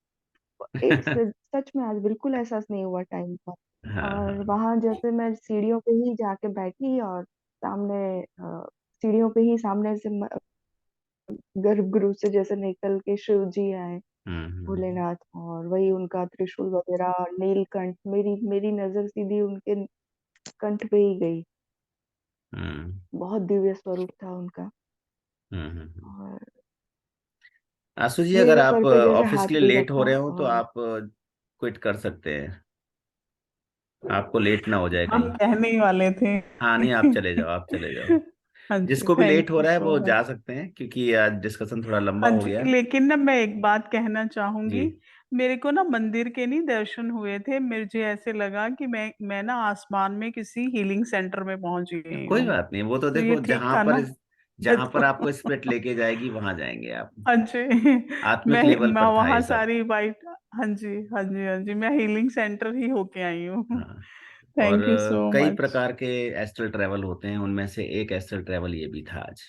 सच में आज बिल्कुल एहसास नहीं हुआ टाइम का। हाँ और हाँ। वहां जैसे मैं सीढ़ियों पे ही जाके बैठी और सामने सीढ़ियों पे ही सामने से गर्भगृह से जैसे निकल के शिव जी आए, हम्म। भोलेनाथ, और वही उनका त्रिशूल वगैरह, नीलकंठ, मेरी मेरी नजर सीधी उनके कंठ पे ही गई। हम्म बहुत दिव्य स्वरूप था उनका। हम्म। और आशु जी, अगर मेरे आप सर पे जैसे ऑफिस के हाथ लिए भी लेट हो रखा रहे हो तो और आप क्विट कर सकते हैं, आपको लेट ना हो जाए हम कहीं। कहने ही वाले थे। हाँ नहीं, आप चले जाओ, आप चले जाओ। हाँ जी, जिसको भी थैंक लेट हो यू रहा है सो वो मच। जा सकते हैं, क्योंकि आज डिस्कशन थोड़ा लंबा हाँ हो जी, गया। लेकिन ना मैं एक बात कहना जी। चाहूंगी। मेरे को ना मंदिर के नहीं दर्शन हुए थे, मुझे ऐसे लगा कि मैं ना आसमान में किसी हीलिंग सेंटर में पहुंच गई कोई हूँ। बात नहीं, वो तो तो ये देखो, ठीक था ना? जहां पर तो आपको स्पिरिट लेके जाएगी वहां जाएंगे आप। हाँ जी, आत्मिक लेवल मैं पर था वहाँ ये सब। सारी वाइट। हाँ जी, हाँ जी, हाँ जी, मैं हीलिंग सेंटर ही होके आई हूँ। हाँ। और थैंक यू सो कई मच। प्रकार के एस्ट्रल ट्रैवल होते हैं, उनमें से एक एस्ट्रल ट्रैवल ये भी था आज।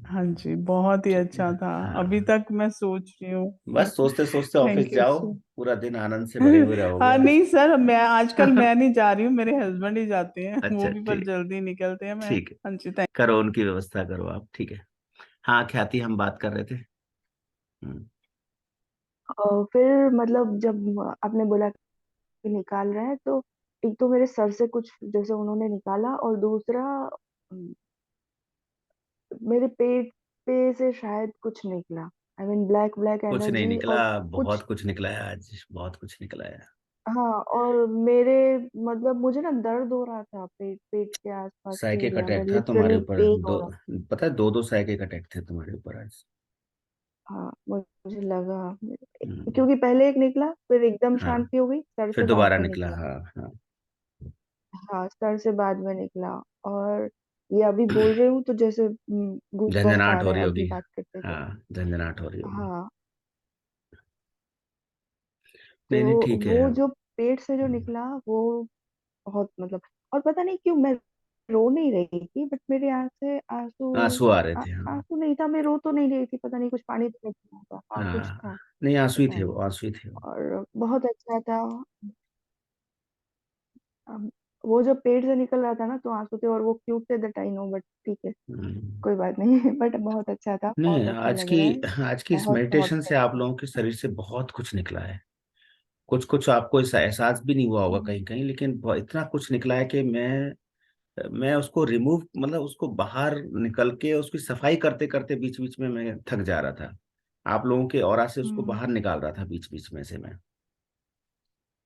हाँ जी, बहुत ही ठीक है अच्छा था। अभी हाँ, तक मैं सोच रही हूँ। बस सोचते सोचते ऑफिस थैंक यू जाओ, सो। पूरा दिन आनंद से भरे हुए रहोगे हाँ आप। नहीं सर, मैं आजकल मैं नहीं जा रही हूँ, मेरे हस्बैंड ही जाते हैं, वो अच्छा भी पर ठीक, जल्दी निकलते हैं। मैं ठीक है, हाँ जी, करो उनकी व्यवस्था करो आप, ठीक है। हाँ ख्याति, हम बात कर रहे थे। हम्म, और फिर मतलब जब आपने बोला कि निकाल रहे हैं, तो एक तो मेरे सर से कुछ जैसे उन्होंने निकाला, और दूसरा अम, मेरे पेट पे से शायद कुछ निकला। आई मीन ब्लैक ब्लैक कुछ नहीं एनर्जी निकला, और बहुत कुछ। कुछ निकला है आज, बहुत कुछ निकला है। हाँ, और मेरे मतलब मुझे ना दर्द हो रहा था पेट पेट के आसपास के साइकिक एरिया में, अटैक था तुम्हारे लिटरली ऊपर पेन हो दो, रहा पता है, दो दो साइकिक अटैक थे तुम्हारे ऊपर आज। था। हाँ, मुझे लगा, हम्म, क्योंकि पहले एक निकला, फिर एकदम हाँ, शांति हो गई, सर फिर से बाद दोबारा में निकला, निकला। हाँ हाँ। हाँ, सर से बाद में निकला। और ये अभी बोल रही हूँ तो जैसे गूजबम्स आ झंझनाहट हो रहे हैं रही अभी होगी। बात करते करते। हाँ, झंझनाहट हो रही होगी। हाँ, तो नहीं नहीं ठीक है। वो जो पेट से जो निकला वो बहुत मतलब, और पता नहीं क्यों मैं रो नहीं रही थी, बट मेरे आँख से आंसू, आंसू आ रहे थे, हाँ। आंसू नहीं था, मैं रो तो नहीं रही थी, पता नहीं कुछ पानी तो नहीं था, हाँ कुछ था, हाँ नहीं, आंसू ही पता थे नहीं। वो, आंसू ही थे वो। और बहुत अच्छा था। अम, वो जो पेट से निकल रहा था ना, तो आंसू थे, और वो क्यूट थे, दैट आई नो, बट ठीक है, हम्म, कोई बात नहीं। बट बहुत अच्छा था, नहीं बहुत अच्छा आज लग की, रहा है। आज की इस बहुत बहुत मेडिटेशन से आप लोगों के शरीर से बहुत कुछ निकला है। कुछ कुछ आपको इसका एहसास भी नहीं हुआ होगा हम्म, कहीं कहीं, लेकिन इतना कुछ निकला है कि मैं उसको रिमूव, मतलब उसको बाहर निकल के उसकी सफाई करते करते बीच बीच में मैं थक जा रहा था। आप लोगों के ऑरा से उसको हम्म। बाहर निकाल रहा था बीच बीच में से मैं।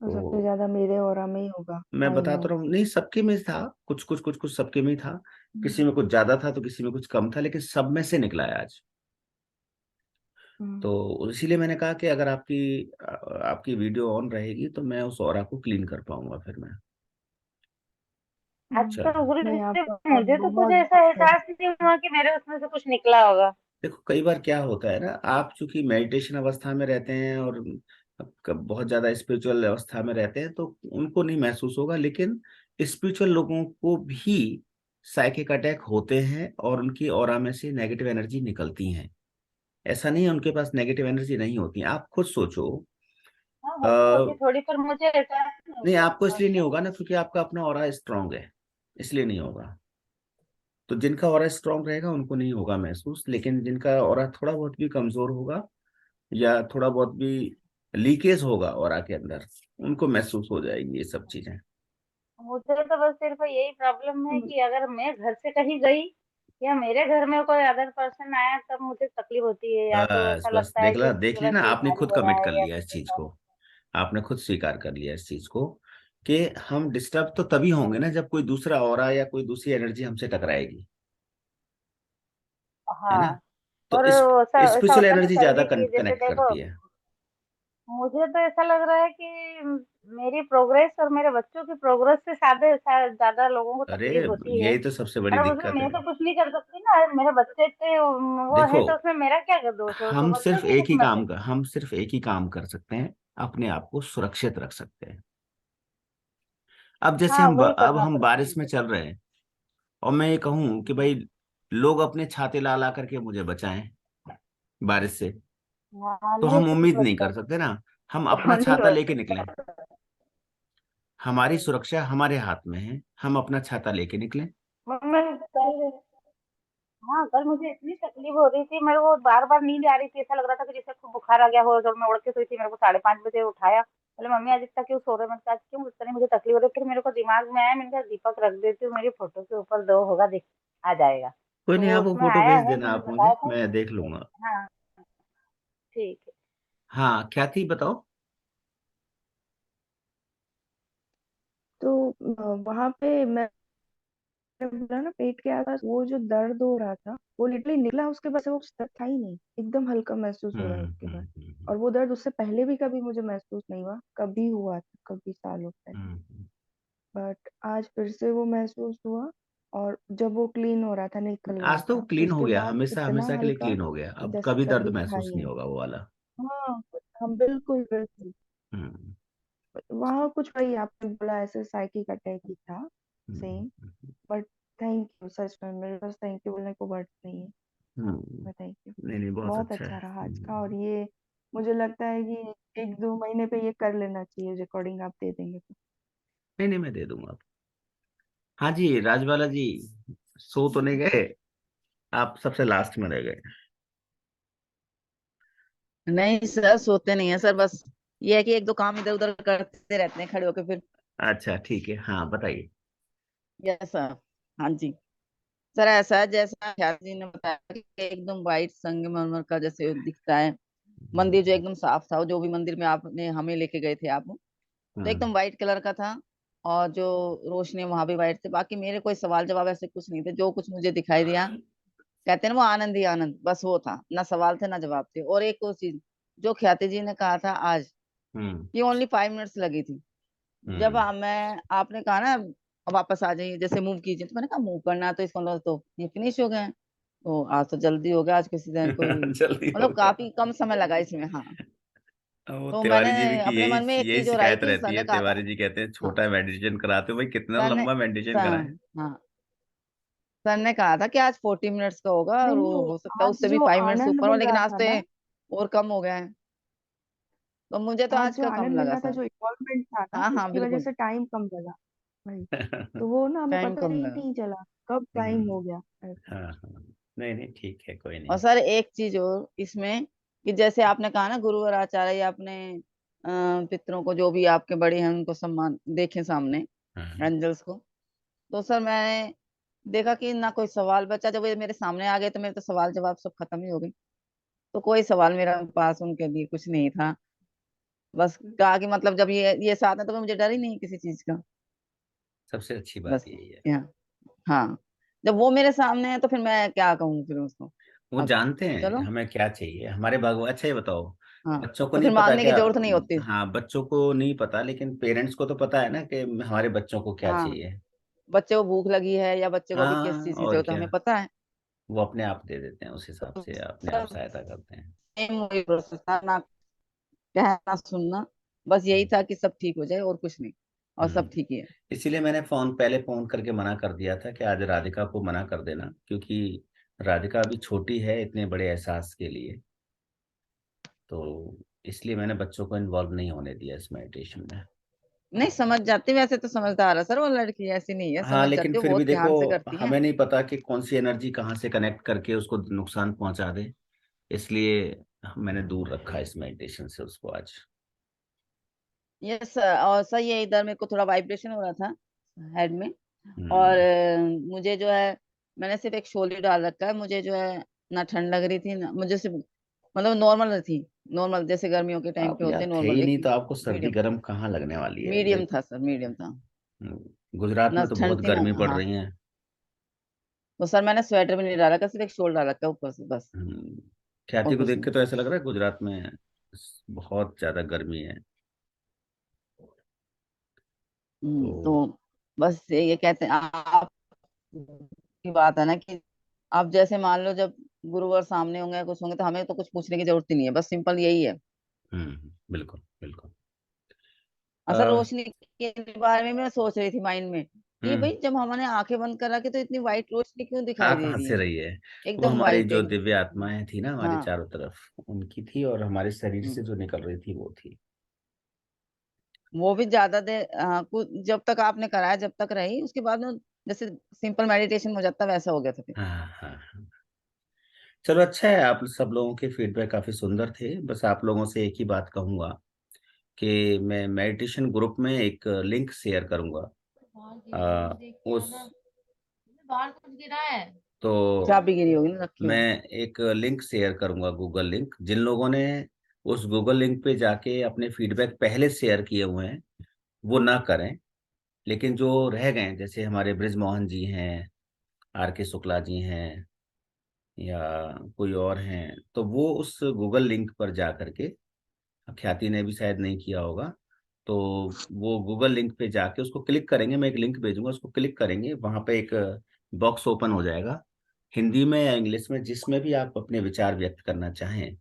तो तो सबसे ज्यादा मेरे ऑरा में ही होगा, मैं आई बता नो। तो रहा हूँ, नहीं सबके में था, कुछ कुछ कुछ कुछ सबके में ही था। किसी में कुछ ज्यादा था तो किसी में कुछ कम था, लेकिन सब में से निकला है आज। तो इसीलिए मैंने कहा कि अगर आपकी वीडियो ऑन रहेगी तो मैं उस ऑरा को क्लीन कर पाऊंगा फिर मैं। अच्छा चलो, गुरु नहीं, जी, आपका मुझे तो कुछ बहुत ऐसा बहुत एहसास नहीं हुआ कि मेरे उसमें से कुछ निकला होगा। देखो कई बार क्या होता है ना, आप चूंकि मेडिटेशन अवस्था में रहते हैं और बहुत ज्यादा स्पिरिचुअल अवस्था में रहते हैं तो उनको नहीं महसूस होगा, लेकिन स्पिरिचुअल लोगों को भी साइकिक अटैक होते हैं और उनकी ऑरा में से नेगेटिव एनर्जी निकलती हैं। ऐसा नहीं है उनके पास नेगेटिव एनर्जी नहीं होती। आप खुद सोचो। हाँ होगी आ, थोड़ी, पर मुझे एहसास नहीं नहीं, हुआ। आपको इसलिए नहीं अच्छा। होगा ना क्योंकि आपका अपना ऑरा स्ट्रांग है, इसलिए नहीं होगा। तो जिनका ऑरा स्ट्रांग रहेगा उनको नहीं होगा महसूस, लेकिन जिनका ऑरा थोड़ा बहुत भी कमजोर होगा या थोड़ा बहुत भी लीकेज होगा ऑरा के अंदर, उनको महसूस हो जाएगी ये सब चीजें। मुझे तो बस सिर्फ यही प्रॉब्लम है कि अगर मैं घर से कहीं गई या मेरे घर में कोई अदर पर्सन आया तब मुझे तकलीफ होती है, या तो बस ऐसा बस लगता है कि देख ली पूरा ना, शरीर आपने भारी खुद हो रहा कमिट कर है या लिया कुछ इस चीज ऐसा। को। आपने खुद स्वीकार कर लिया इस चीज को कि हम डिस्टर्ब तो तभी होंगे ना जब कोई दूसरा ऑरा या कोई दूसरी एनर्जी हमसे टकराएगी, है ना। हाँ। तो और इस ऐसा ऐसा स्पिरिचुअल होता है ना एनर्जी सर ज्यादा जी की, जैसे कनेक्ट देखो, करती है। मुझे तो ऐसा लग रहा है कि मेरी प्रोग्रेस और मेरे बच्चों की प्रोग्रेस से शायद ज्यादा लोगों को अरे तकलीफ होती है। यही तो सबसे बड़ी पर अब उसमें दिक्कत मैं है। तो कुछ नहीं कर सकती ना, मेरे बच्चे थे वो है, देखो, तो उसमें मेरा क्या दोष है, तो बच्चों की किस्मत है। हम सिर्फ एक ही काम कर सकते हैं, अपने आप को सुरक्षित रख सकते हैं। अब जैसे हाँ वही अब करना हम पड़ेगा बारिश में मुझे। चल रहे हैं और मैं ये कहूं कि भाई लोग अपने छाते ला ला करके मुझे बचाएं बारिश से, हाँ तो नहीं हम कर उम्मीद नहीं सकता। कर सकते ना। हम अपना हाँ नहीं छाता हो लेके निकलें, सकता। हमारी सुरक्षा हमारे हाथ में है, हम अपना छाता लेके निकलें। मैं कल, हाँ कल मुझे इतनी तकलीफ हो रही थी, मेरे को बार बार नींद आ रही थी, ऐसा लग रहा था कि जैसे खूब बुखार आ गया हो। जब मैं उड़ के सोई थी, मेरे को 5:30 बजे उठाया, बोले मम्मी आज इतना क्यों सो रहे हो? मैंने कहा "आज क्यों, इस तरह मुझे तकलीफ हो रही है।" फिर मेरे को दिमाग में आया, मैंने कहा दीपक रख देती हूँ, मेरी फोटो के ऊपर दो होगा, देख आ जाएगा। कोई तो नहीं, वो आप वो उसमें फोटो आया भेज है, देना मैंने आप बताया मुझे, था। मैं देख लूंगा। हाँ ठीक है। हाँ क्या थी बताओ। तो वहां पे मैंने बोला ना, पेट के आसपास वो जो दर्द हो रहा था, वो लिटरली निकला, उसके बाद से वो दर्द था ही नहीं, एकदम हल्का महसूस हो रहा है उसके बाद। हम्म। और वो दर्द उससे पहले भी कभी मुझे महसूस नहीं हुआ, कभी हुआ था कभी सालों पहले, हम्म। बट आज फिर से वो महसूस हुआ। और जब वो क्लीन हो रहा था, निकल रहा आज तो वो था, क्लीन हो उसके गया, बाद हमेशा इतना हमेशा के लिए हल्का क्लीन हो गया, कि अब जैसे कभी दर्द कभी था महसूस ही नहीं नहीं। होगा वो वाला। हाँ, हम बिल्कुल बिल्कुल। हम्म। वहाँ कुछ वही आपने बोला, ऐसे साइकिक अटैक ही था, हम्म। सेम। बट थैंक यू, सच में मेरे पास थैंक यू बोलने को वर्ड्स नहीं है। बताइए। नहीं नहीं, बहुत बहुत अच्छा अच्छा है। रहा आज का। और ये मुझे लगता है कि 1-2 महीने पे ये कर लेना चाहिए, रिकॉर्डिंग आप दे देंगे तो। नहीं नहीं, मैं दे दूंगा। हाँ जी, राजबाला जी, सो तो नहीं गए? आप सबसे लास्ट में रह गए। नहीं सर, सोते नहीं है सर, बस ये है कि एक दो काम इधर उधर करते रहते हैं खड़े होके फिर। अच्छा ठीक है, हाँ बताइए। Yes sir. हाँ जी। सर ऐसा है जैसा ख्याति जी ने बताया कि एकदम वाइट संगमरमर का जैसे दिखता है मंदिर, जो एकदम साफ था, जो भी मंदिर में आपने हमें लेके गए थे आप, तो हाँ। एकदम व्हाइट कलर का था। और जो रोशनी वहां भी व्हाइट थी। बाकी मेरे कोई सवाल जवाब ऐसे कुछ नहीं थे, जो कुछ मुझे दिखाई दिया, कहते हैं ना वो आनंद ही आनंद, बस वो था, ना सवाल थे ना जवाब थे। और एक और चीज, जो ख्याति जी ने कहा था आज, हम्म ये ओनली 5 मिनट्स लगी थी। जब हम्म मैं आपने कहा ना वापस आ जाइए, जैसे मूव कीजिए, तो मैंने कहा मूव करना है तो इसको अंदर तो ये फिनिश हो गए हैं। तो आज तो जल्दी हो गया, आज किसी दिन कोई जल्दी हो मतलब गया। काफी कम समय लगा इसमें। हाँ। वो तो मैंने तिवारी जी भी की अपने यही मन में एक यही चीज और आई शिकायत कि सर रहती ने है। कहा था। तिवारी जी कहते हैं हाँ। छोटा मेडिटेशन कराते हो भाई, कितना सर ने लंबा मेडिटेशन कराएं। सर हाँ, सर ने कहा था कि आज 40 मिनट्स का होगा, और नहीं वो नहीं, हो सकता है आज उससे भी जो 5 मिनट्स आनंद ऊपर हो, मिल लेकिन रहा आज था तो ना, ये और कम हो गए हैं। तो मुझे तो आज आज जो का कम आनंद मिल लगा रहा था, सर। जो इन्वॉल्वमेंट था ना, हाँ हाँ उसकी वजह बिल्कुल। से टाइम कम लगा भाई। तो वो ना हमें टाइम पता कम ही लगा। नहीं चला कब टाइम हम्म, हो गया ऐसा। हाँ हाँ, नहीं नहीं ठीक है, कोई और नहीं। सर एक चीज और इसमें, कि जैसे आपने कहा ना गुरुवर आचार्य या अपने पितरों को, जो भी आपके बड़े हैं उनको सम्मान देखें सामने, हाँ। एंजल्स को। तो सर मैंने देखा कि ना कोई सवाल बचा, जब ये मेरे सामने आ गए तो मेरे तो सवाल जवाब सब खत्म ही हो गए। तो कोई सवाल मेरा पास उनके लिए कुछ नहीं था। बस कहा कि मतलब जब ये साथ है तो मुझे डर ही नहीं किसी चीज का। सबसे अच्छी बात बस यही है। यहाँ। हाँ। जब वो मेरे सामने है तो फिर मैं क्या कहूँ फिर उसको। वो अब जानते हैं चलो। हमें क्या चाहिए, हमारे भगवान। अच्छा ये बताओ, हाँ। बच्चों को तो नहीं फिर पता मांगने की क्या? जरूरत नहीं होती। हाँ, बच्चों को नहीं पता, लेकिन पेरेंट्स को तो पता है ना कि हमारे बच्चों को क्या हाँ। चाहिए। बच्चे को भूख लगी है या बच्चे को अभी किस हाँ, चीज की और जरूरत है क्या, हमें पता है। वो अपने आप दे देते हैं, उस हिसाब तो से अपने आप सर सहायता करते हैं। सेम वही प्रोसेस था, ना कहना सुनना, बस यही था कि सब ठीक हो जाए और कुछ नहीं। और हम्म सब ठीक ही है। इसीलिए मैंने पहले फोन करके मना कर दिया था कि आज राधिका को मना कर देना, क्योंकि राधिका अभी छोटी है इतने बड़े एहसास के लिए। तो इसलिए मैंने बच्चों को इन्वॉल्व नहीं होने दिया इस मेडिटेशन में। नहीं समझ जाती, वैसे तो समझदार है सर, वो लड़की ऐसी नहीं है, हाँ, समझ लेकिन जाती है, फिर भी बहुत देखो, ध्यान से करती है। हमें नहीं पता कि कौन सी एनर्जी कहाँ से कनेक्ट करके उसको नुकसान पहुंचा दे। इसलिए मैंने दूर रखा इस मेडिटेशन से उसको आज। Yes sir. और सर ये इधर मेरे को थोड़ा वाइब्रेशन हो रहा था हेड में। और हम्म मुझे जो है, मैंने सिर्फ एक शोली डाल रखा है, मुझे जो है ना ठंड लग रही थी ना मुझे सिर्फ, मतलब नॉर्मल थी। नॉर्मल जैसे गर्मियों के टाइम आप पे होते यार हैं, थे नॉर्मल ही एक नहीं तो आपको सर्दी मीडियम। गर्म कहाँ लगने वाली है मीडियम था सर, मीडियम था। गुजरात ना में तो बहुत ठंड थी ना। गर्मी पड़ हाँ। रही है। तो सर मैंने स्वेटर भी नहीं डाला था, सिर्फ एक शोल डाल रखा है ऊपर से बस। और ख्याति को कुछ देख नहीं। के तो ऐसा लग रहा है गुजरात में बहुत ज्यादा गर्मी है। तो तो बस ये कहते हैं आप की बात है ना कि आप जैसे मान लो जब गुरुवर सामने होंगे कुछ होंगे तो हमें तो कुछ पूछने की जरूरत ही नहीं है, बस सिंपल यही है। बिल्कुल बिल्कुल। असल आ, रोशनी के बारे में मैं सोच रही थी माइंड में कि हम्म भाई जब हमने आंखें बंद करा के तो इतनी वाइट रोशनी क्यों दिखाई आप दे हंस रही से है। रही है। वो एकदम हमारी वाइट जो एक। दिव्य आत्माएं थी ना हमारे हाँ। चारों तरफ, उनकी थी, और हमारे शरीर हम्म। से जो निकल रही थी वो थी। वो भी ज्यादा देर कुछ जब तक आपने कराया जब तक रही, उसके बाद में जैसे सिंपल मेडिटेशन हो जाता वैसा हो गया था फिर। हाँ हाँ हाँ। चलो अच्छा है, आप सब लोगों के फीडबैक काफी सुंदर थे। बस आप लोगों से एक ही बात कहूंगा कि मैं मेडिटेशन ग्रुप में एक लिंक शेयर करूंगा। उस बाहर कुछ गिरा है। तो चाबी गिरी होगी ना, रखी मैं होगी। एक लिंक शेयर करूंगा, गूगल लिंक। जिन लोगों ने उस गूगल लिंक पे जाके अपने फीडबैक पहले शेयर किए हुए हैं वो ना करें। लेकिन जो रह गए हैं, जैसे हमारे ब्रिज मोहन जी हैं, आर के शुक्ला जी हैं, या कोई और हैं, तो वो उस गूगल लिंक पर जा करके, ख्याति ने भी शायद नहीं किया होगा, तो वो गूगल लिंक पे जाके उसको क्लिक करेंगे। मैं एक लिंक भेजूंगा, उसको क्लिक करेंगे, वहां पे एक बॉक्स ओपन हो जाएगा, हिंदी में या इंग्लिश में, जिसमें भी आप अपने विचार व्यक्त करना चाहें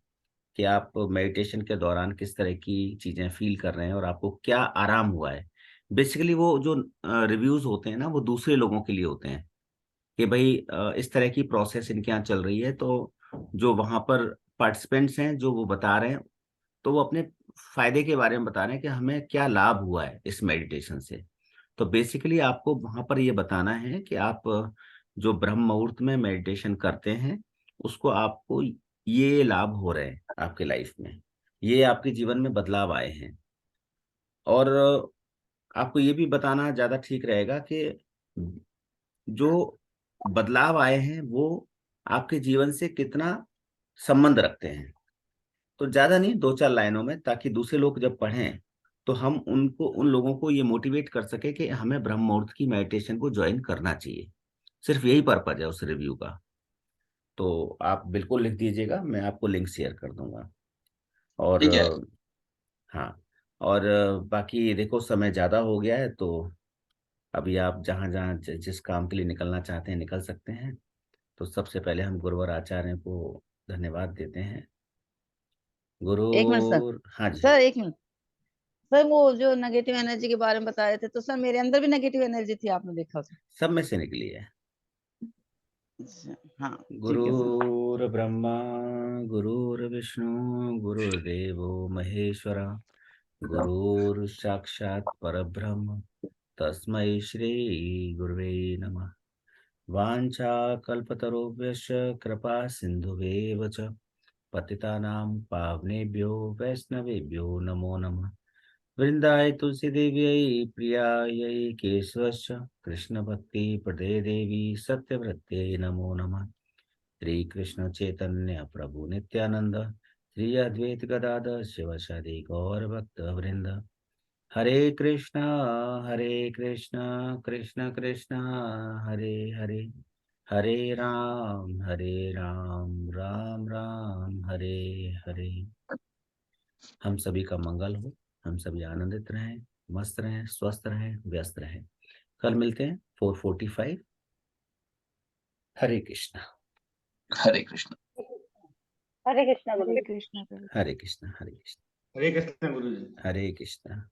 कि आप मेडिटेशन के दौरान किस तरह की चीजें फील कर रहे हैं और आपको क्या आराम हुआ है। बेसिकली वो जो रिव्यूज होते हैं ना, वो दूसरे लोगों के लिए होते हैं कि भाई इस तरह की प्रोसेस इनके यहाँ चल रही है, तो जो वहां पर पार्टिसिपेंट्स हैं जो वो बता रहे हैं, तो वो अपने फायदे के बारे में बता रहे हैं कि हमें क्या लाभ हुआ है इस मेडिटेशन से। तो बेसिकली आपको वहां पर ये बताना है कि आप जो ब्रह्म मुहूर्त में मेडिटेशन करते हैं उसको आपको ये लाभ हो रहे हैं आपके लाइफ में, ये आपके जीवन में बदलाव आए हैं। और आपको ये भी बताना ज्यादा ठीक रहेगा कि जो बदलाव आए हैं वो आपके जीवन से कितना संबंध रखते हैं। तो ज्यादा नहीं, 2-4 लाइनों में, ताकि दूसरे लोग जब पढ़ें तो हम उन लोगों को ये मोटिवेट कर सके कि हमें ब्रह्म मुहूर्त की मेडिटेशन को ज्वाइन करना चाहिए। सिर्फ यही पर्पज है उस रिव्यू का। तो आप बिल्कुल लिख दीजिएगा, मैं आपको लिंक शेयर कर दूंगा। और ठीक है। हाँ, और बाकी देखो समय ज़्यादा हो गया है, तो अभी आप जहाँ जहाँ जिस काम के लिए निकलना चाहते हैं निकल सकते हैं। तो सबसे पहले हम गुरुवर आचार्य को धन्यवाद देते हैं। गुरु, एक मिनट सर। हाँ जी। सर एक मिनट। सर वो जो नेगेटिव एनर्जी के बारे में बता रहे थे, तो सर मेरे अंदर भी नेगेटिव एनर्जी थी, आपने देखा सर? सब में से निकली है। अच्छा, हाँ ठीक है सर। गुरुर ब्रह्मा गुरुर्विष्णु गुरुर्देवो महेश्वरा, गुरुर साक्षात् परब्रह्म तस्मै श्री गुरुवे नमः। वाञ्छाकल्पतरुभ्यश्च कृपा सिन्धुवेव च पतितानां पावनेभ्यो वैष्णवेभ्यो नमो नमः। वृन्दाय तुलसीदेव्यै प्रियायै केशवश्च कृष्णभक्तिप्रदे देवी सत्यव्रत्यै नमो नमः। श्री कृष्ण चैतन्य प्रभु नित्यानंद, श्री अद्वैत गदाधर शिवसादि गौर भक्त वृंद। हरे कृष्णा कृष्ण कृष्ण हरे हरे, हरे राम राम राम हरे हरे। हम सभी का मंगल हो, हम सभी आनंदित रहें, मस्त रहें, स्वस्थ रहें, व्यस्त रहें। कल मिलते हैं 4:45। हरे कृष्णा। हरे कृष्ण। हरे कृष्णा गुरु हरे जी। कृष्णा। हरे कृष्णा। हरे कृष्णा। हरे कृष्ण गुरु जी। हरे कृष्णा।